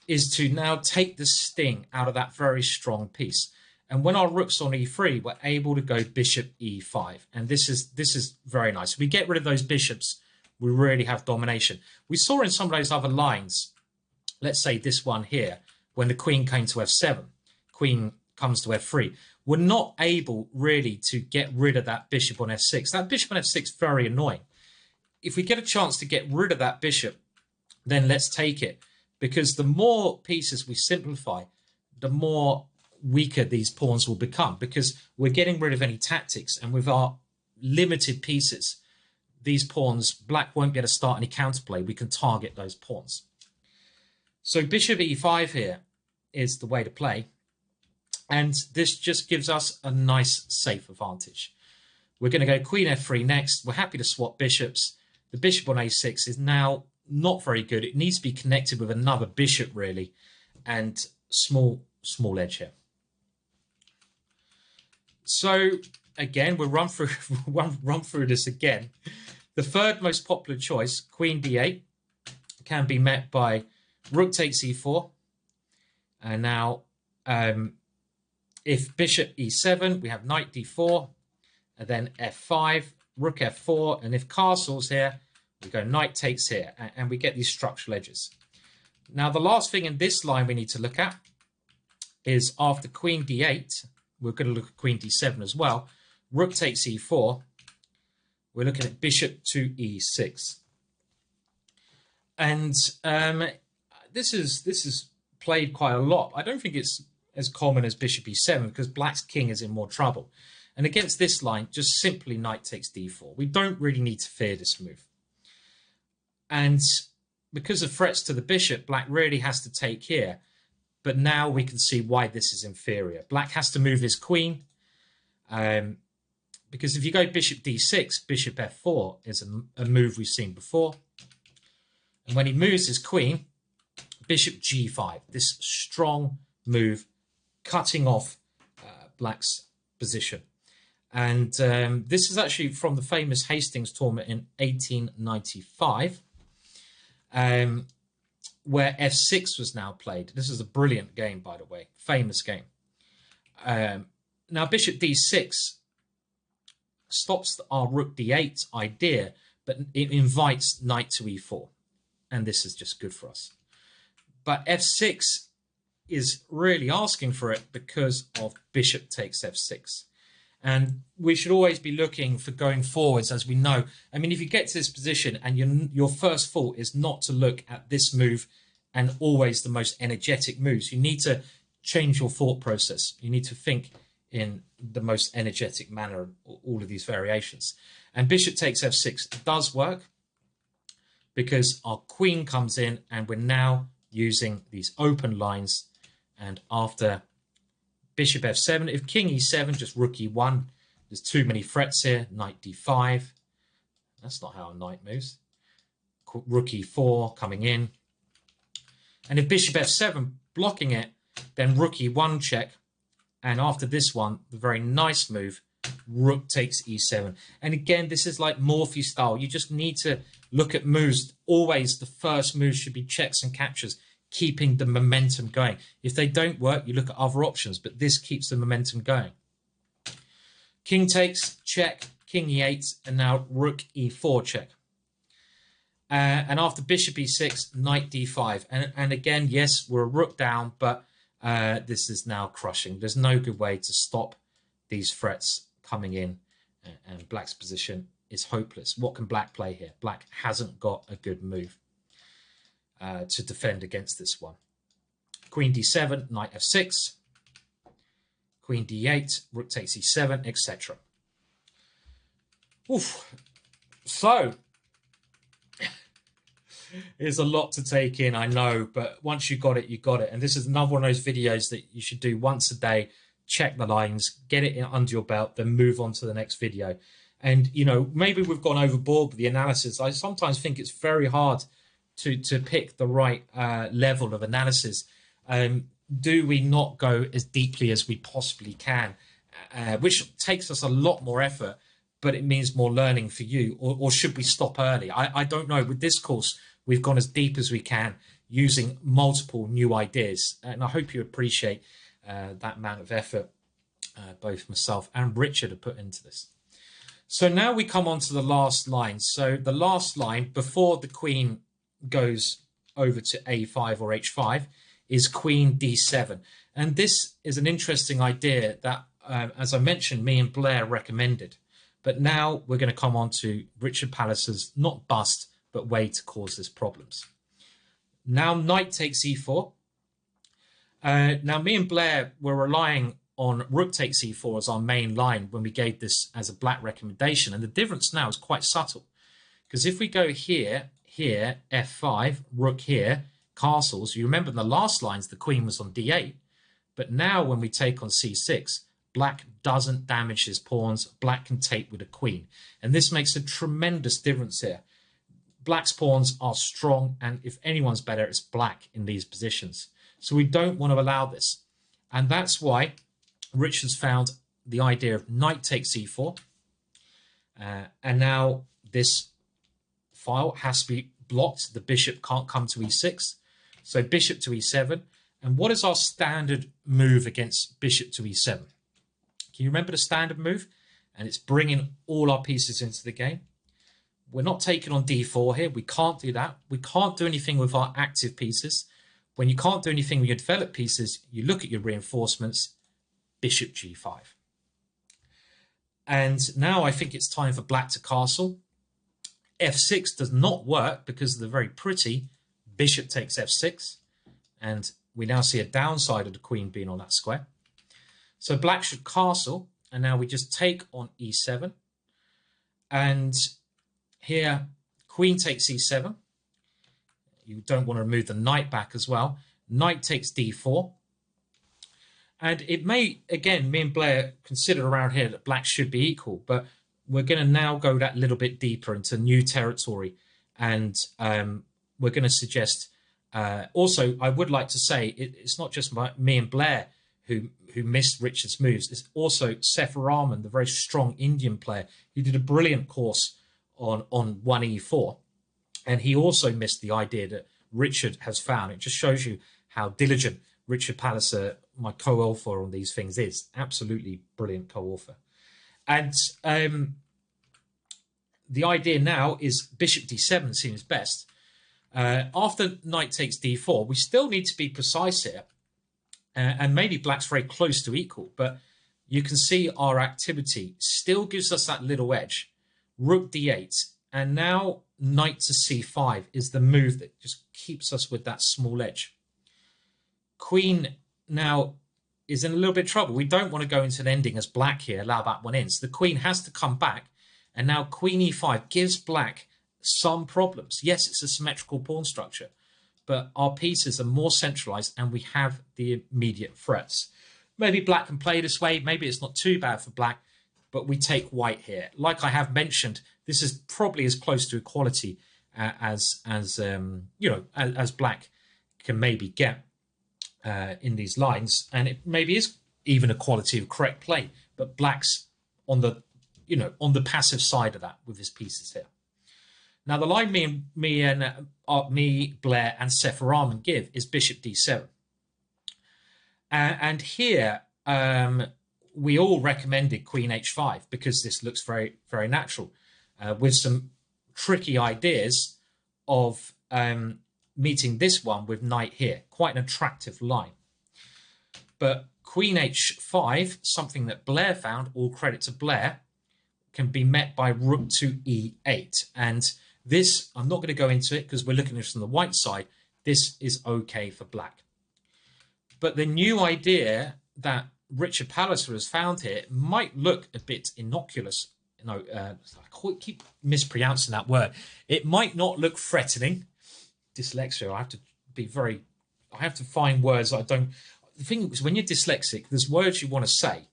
is to now take the sting out of that very strong piece. And when our rook's on e3, we're able to go bishop e5. And this is very nice. If we get rid of those bishops, we really have domination. We saw in some of those other lines, let's say this one here, when the queen came to f7, queen comes to f3, we're not able really to get rid of that bishop on f6. That bishop on f6 is very annoying. If we get a chance to get rid of that bishop, then let's take it. Because the more pieces we simplify, the more weaker these pawns will become, because we're getting rid of any tactics, and with our limited pieces, these pawns, black won't be able to start any counterplay. We can target those pawns. So bishop e5 here is the way to play, and this just gives us a nice safe advantage. We're going to go queen f3 next. We're happy to swap bishops. The bishop on a6 is now not very good. It needs to be connected with another bishop really, and small edge here. So again, we'll run through this again. The third most popular choice, queen d8, can be met by rook takes e4. And now if bishop e7, we have knight d4, and then f5, rook f4, and if castle's here, we go knight takes here, and we get these structural edges. Now, the last thing in this line we need to look at is after queen d8, we're going to look at queen d7 as well. Rook takes e4. We're looking at bishop to e6. And this is played quite a lot. I don't think it's as common as bishop e7 because black's king is in more trouble. And against this line, just simply knight takes d4. We don't really need to fear this move. And because of threats to the bishop, black really has to take here. But now we can see why this is inferior. Black has to move his queen. Because if you go bishop d6, bishop f4 is a move we've seen before. And when he moves his queen, bishop g5, this strong move, cutting off black's position. And this is actually from the famous Hastings tournament in 1895, where f6 was now played. This is a brilliant game, by the way, famous game. Now, bishop d6 stops our rook d8 idea, but it invites knight to e4. And this is just good for us. But f6 is really asking for it because of bishop takes f6. And we should always be looking for going forwards, as we know. I mean, if you get to this position and your first thought is not to look at this move and always the most energetic moves, you need to change your thought process. You need to think in the most energetic manner, all of these variations. And bishop takes f6 does work because our queen comes in and we're now using these open lines. And after bishop f7, if king e7, just rook e1, there's too many threats here, knight d5. That's not how a knight moves. Rook e4 coming in. And if bishop f7, blocking it, then rook e1 check. And after this one, the very nice move, rook takes e7. And again, this is like Morphy style. You just need to look at moves. Always the first move should be checks and captures, keeping the momentum going. If they don't work, you look at other options, but this keeps the momentum going. King takes, check, king e8, and now rook e4 check. And after bishop e6, knight d5. And again, yes, we're a rook down, but this is now crushing. There's no good way to stop these threats coming in, and black's position is hopeless. What can black play here? Black hasn't got a good move. to defend against this one. Queen d7, knight f6, queen d8, rook takes e7, etc. So it's a lot to take in, I know, but once you got it, you got it. And this is another one of those videos that you should do once a day. Check the lines, get it under your belt, then move on to the next video. And, you know, maybe we've gone overboard with the analysis. I sometimes think it's very hard to pick the right level of analysis. Do we not go as deeply as we possibly can, which takes us a lot more effort, but it means more learning for you? Or should we stop early? I don't know. With this course, we've gone as deep as we can using multiple new ideas. And I hope you appreciate that amount of effort both myself and Richard have put into this. So now we come on to the last line. So the last line before the queen goes over to a5 or h5 is queen d7. And this is an interesting idea that, as I mentioned, me and Blair recommended. But now we're going to come on to Richard Palliser's not bust, but way to cause us problems. Now knight takes e4. Now me and Blair were relying on rook takes e4 as our main line when we gave this as a black recommendation. And the difference now is quite subtle. Because if we go here, f5, rook here, castles, you remember in the last lines the queen was on d8. But now when we take on c6, black doesn't damage his pawns. Black can take with a queen. And this makes a tremendous difference here. Black's pawns are strong, and if anyone's better, it's black in these positions. So we don't want to allow this. And that's why Richard's found the idea of knight takes e4. And now this file has to be blocked. The bishop can't come to e6. So bishop to e7. And what is our standard move against bishop to e7? Can you remember the standard move? And it's bringing all our pieces into the game. We're not taking on d4 here. We can't do that. We can't do anything with our active pieces. When you can't do anything with your developed pieces, you look at your reinforcements, bishop g5. And now I think it's time for black to castle. f6 does not work because of the very pretty bishop takes f6. And we now see a downside of the queen being on that square. So black should castle. And now we just take on e7. And here, queen takes e7. You don't want to move the knight back as well. Knight takes d4. And it may, again, me and Blair consider around here that black should be equal, but we're going to now go that little bit deeper into new territory. And we're going to suggest, also, I would like to say, it's not just me and Blair who missed Richard's moves. It's also Sepharaman, the very strong Indian player, who did a brilliant course on 1e4. And he also missed the idea that Richard has found. It just shows you how diligent Richard Palliser, my co-author on these things, is. Absolutely brilliant co-author. And the idea now is bishop d7 seems best. After knight takes d4, we still need to be precise here. And maybe black's very close to equal, but you can see our activity still gives us that little edge. Rook d8, and now knight to c5 is the move that just keeps us with that small edge. Queen now is in a little bit of trouble. We don't want to go into an ending as black here, allow that one in. So the queen has to come back, and now queen e5 gives black some problems. Yes, it's a symmetrical pawn structure, but our pieces are more centralized and we have the immediate threats. Maybe black can play this way. Maybe it's not too bad for black, but we take white here. Like I have mentioned, this is probably as close to equality as black can maybe get in these lines, and it maybe is even equality of correct play. But black's on the passive side of that with his pieces here. Now the line me, Blair, and Sepharaman give is bishop d7, and here we all recommended queen h5 because this looks very, very natural, with some tricky ideas of meeting this one with knight here. Quite an attractive line. But queen h5, something that Blair found, all credit to Blair, can be met by rook to e8. And this, I'm not going to go into it because we're looking at this from the white side. this is okay for black. But the new idea that Richard Palliser has found here might look a bit innocuous. I keep mispronouncing that word. It might not look threatening. Dyslexia, I have to find words that I don't. The thing is, when you're dyslexic, there's words you want to say,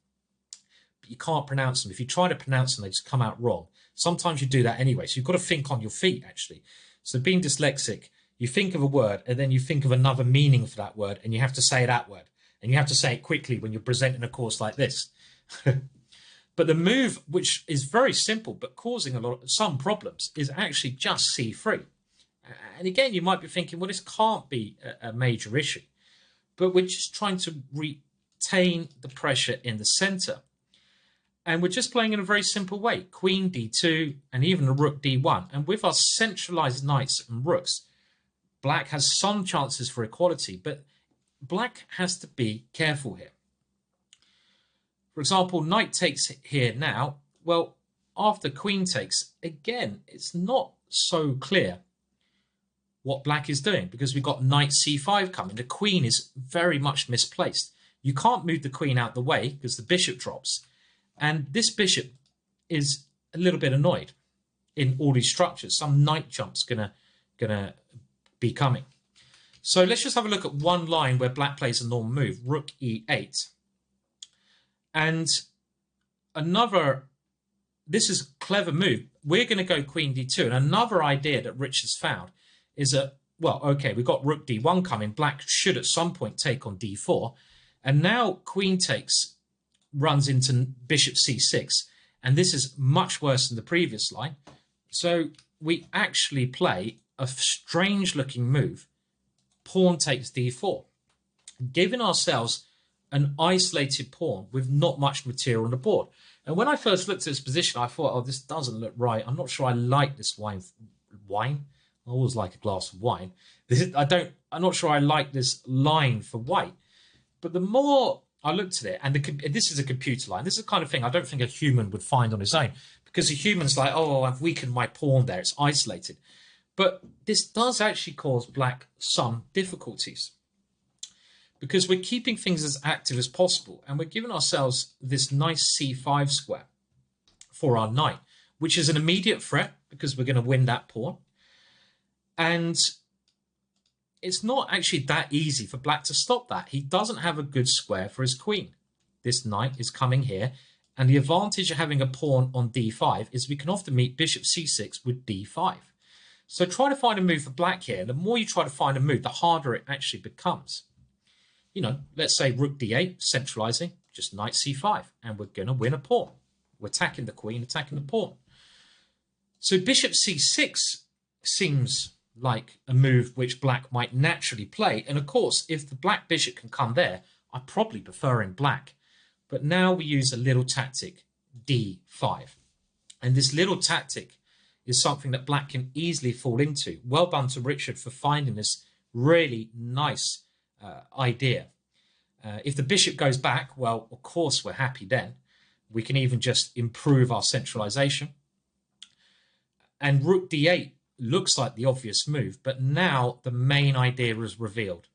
but you can't pronounce them. If you try to pronounce them, they just come out wrong. Sometimes you do that anyway. So you've got to think on your feet, actually. So being dyslexic, you think of a word and then you think of another meaning for that word and you have to say that word. And you have to say it quickly when you're presenting a course like this. But the move, which is very simple but causing some problems, is actually just c3. And again, you might be thinking, well, this can't be a major issue. But we're just trying to retain the pressure in the center. And we're just playing in a very simple way. Queen d2 and even a rook d1. And with our centralized knights and rooks, black has some chances for equality, but black has to be careful here. For example, knight takes here now. Well, after queen takes, again, it's not so clear what black is doing because we've got knight c5 coming. The queen is very much misplaced. You can't move the queen out the way because the bishop drops. And this bishop is a little bit annoyed in all these structures. Some knight jump's gonna be coming. So let's just have a look at one line where black plays a normal move, rook e8. And this is a clever move. We're going to go queen d2. And another idea that Rich has found is that, well, okay, we've got rook d1 coming. Black should at some point take on d4. And now queen takes runs into bishop c6. And this is much worse than the previous line. So we actually play a strange looking move. Pawn takes d4, giving ourselves an isolated pawn with not much material on the board. And when I first looked at this position, I thought, oh, this doesn't look right. I'm not sure I like this wine. I always like a glass of wine. I'm not sure I like this line for white. But the more I looked at it, and this is a computer line. This is the kind of thing I don't think a human would find on his own, because a human's like, oh, I've weakened my pawn there. It's isolated. But this does actually cause black some difficulties because we're keeping things as active as possible, and we're giving ourselves this nice c5 square for our knight, which is an immediate threat because we're going to win that pawn. And it's not actually that easy for black to stop that. He doesn't have a good square for his queen. This knight is coming here, and the advantage of having a pawn on d5 is we can often meet bishop c6 with d5. So try to find a move for black here. The more you try to find a move, the harder it actually becomes. You know, let's say rook d8, centralizing, just knight c5, and we're going to win a pawn. We're attacking the queen, attacking the pawn. So bishop c6 seems like a move which black might naturally play. And of course, if the black bishop can come there, I probably prefer in black. But now we use a little tactic, d5. And this little tactic is something that black can easily fall into. Well done to Richard for finding this really nice idea. If the bishop goes back, well, of course, we're happy then. We can even just improve our centralization. And rook d8 looks like the obvious move, but now the main idea is revealed,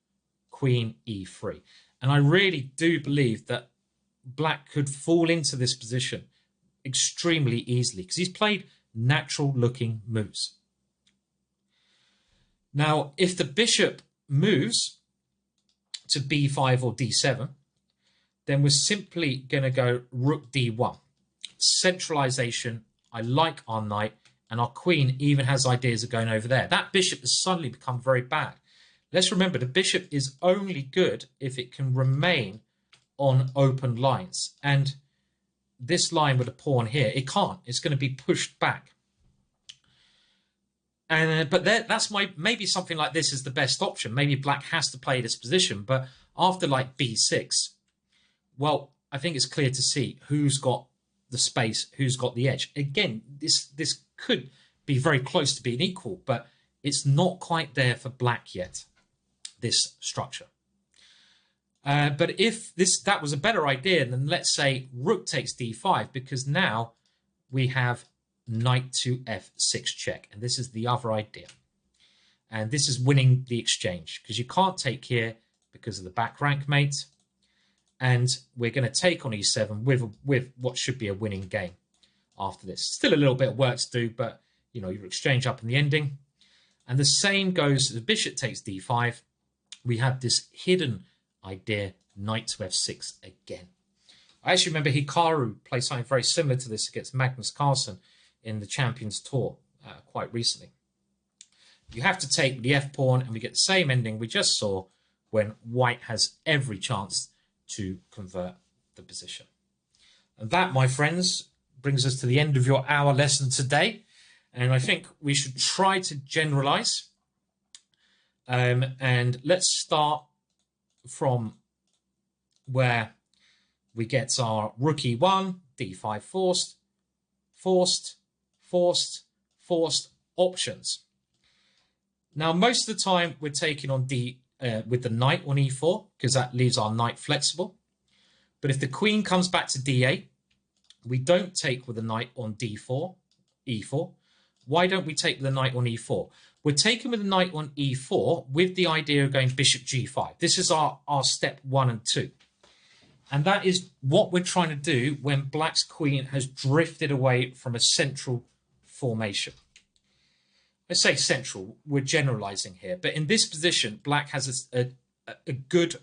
queen e3. And I really do believe that black could fall into this position extremely easily because he's played natural looking moves. Now, if the bishop moves to b5 or d7, then we're simply going to go rook d1. Centralization, I like our knight, and our queen even has ideas of going over there. That bishop has suddenly become very bad. Let's remember the bishop is only good if it can remain on open lines. And this line with a pawn here, it can't. It's going to be pushed back. And but that's maybe something like this is the best option. Maybe black has to play this position, but after like b6, well, I think it's clear to see who's got the space, who's got the edge. Again, this could be very close to being equal, but it's not quite there for black yet, this structure. But if that was a better idea, then let's say rook takes d5, because now we have knight to f6 check, and this is the other idea. And this is winning the exchange because you can't take here because of the back rank mate. And we're going to take on e7 with what should be a winning game after this. Still a little bit of work to do, but you know, your exchange up in the ending. And the same goes, the bishop takes d5. We have this hidden idea, knight to f6 again. I actually remember Hikaru played something very similar to this against Magnus Carlsen in the Champions Tour quite recently. You have to take the f-pawn, and we get the same ending we just saw when white has every chance to convert the position. And that, my friends, brings us to the end of your hour lesson today. And I think we should try to generalize. And let's start from where we get our rook e1, d5 forced, forced, forced, forced options. Now, most of the time we're taking on with the knight on e4 because that leaves our knight flexible. But if the queen comes back to d8, we don't take with the knight on d4, e4. Why don't we take with the knight on e4? We're taking with the knight on e4 with the idea of going bishop g5. This is our step 1 and 2. And that is what we're trying to do when black's queen has drifted away from a central formation. I say central, we're generalizing here, but in this position, black has a good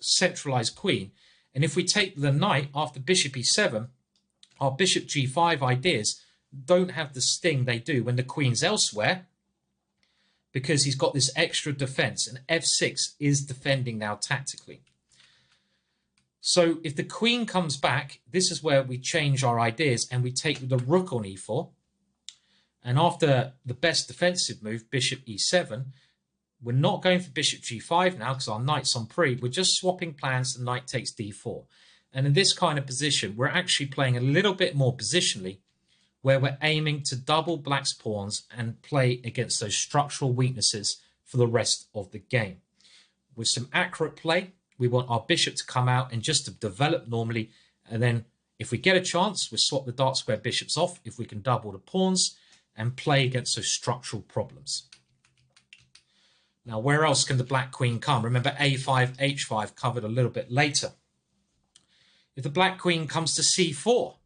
centralized queen. And if we take the knight after bishop e7, our bishop g5 ideas don't have the sting they do when the queen's elsewhere, because he's got this extra defense, and f6 is defending now tactically. So if the queen comes back, this is where we change our ideas and we take the rook on e4. And after the best defensive move, bishop e7, we're not going for bishop g5 now because our knight's on pre. We're just swapping plans. The knight takes d4. And in this kind of position, we're actually playing a little bit more positionally, where we're aiming to double black's pawns and play against those structural weaknesses for the rest of the game. With some accurate play, we want our bishop to come out and just to develop normally. And then if we get a chance, we swap the dark square bishops off if we can double the pawns and play against those structural problems. Now, where else can the black queen come? Remember, a5, h5 covered a little bit later. If the black queen comes to c4,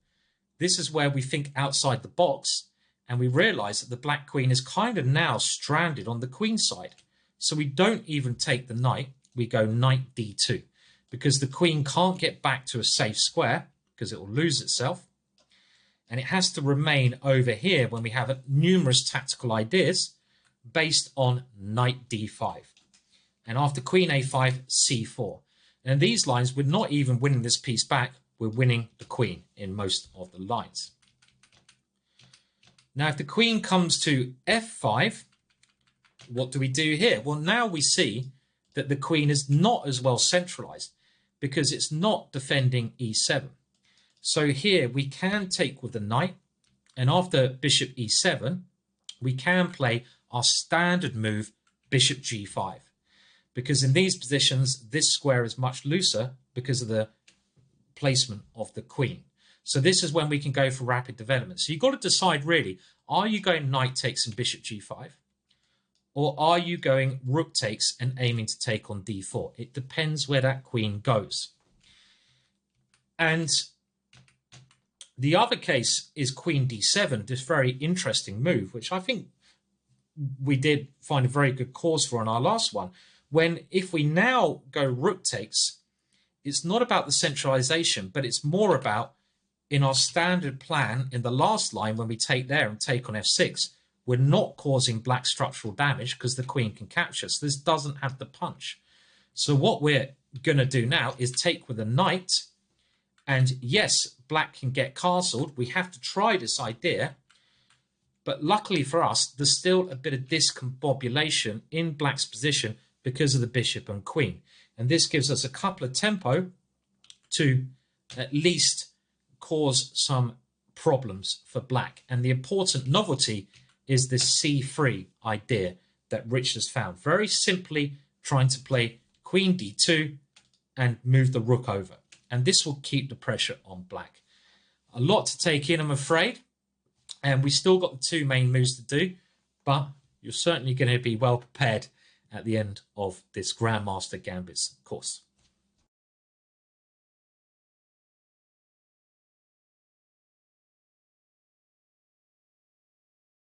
this is where we think outside the box and we realize that the black queen is kind of now stranded on the queen side. So we don't even take the knight, we go knight d2 because the queen can't get back to a safe square because it will lose itself. And it has to remain over here when we have numerous tactical ideas based on knight d5. And after queen a5, c4. And in these lines, we're not even winning this piece back. We're winning the queen in most of the lines. Now, if the queen comes to f5, what do we do here? Well, now we see that the queen is not as well centralized because it's not defending e7. So here we can take with the knight, and after bishop e7, we can play our standard move, bishop g5. Because in these positions, this square is much looser because of the placement of the queen. So this is when we can go for rapid development. So you've got to decide really, are you going knight takes and bishop g5? Or are you going rook takes and aiming to take on d4? It depends where that queen goes. And the other case is queen d7, this very interesting move, which I think we did find a very good cause for on our last one. When if we now go rook takes, it's not about the centralization, but it's more about in our standard plan in the last line when we take there and take on f6, we're not causing black structural damage because the queen can capture. So this doesn't have the punch. So what we're going to do now is take with a knight. And yes, black can get castled. We have to try this idea. But luckily for us, there's still a bit of discombobulation in black's position because of the bishop and queen. And this gives us a couple of tempo to at least cause some problems for black. And the important novelty is this c3 idea that Rich has found. Very simply trying to play queen d2 and move the rook over. And this will keep the pressure on black. A lot to take in, I'm afraid. And we still got the two main moves to do. But you're certainly going to be well prepared at the end of this Grandmaster Gambits course.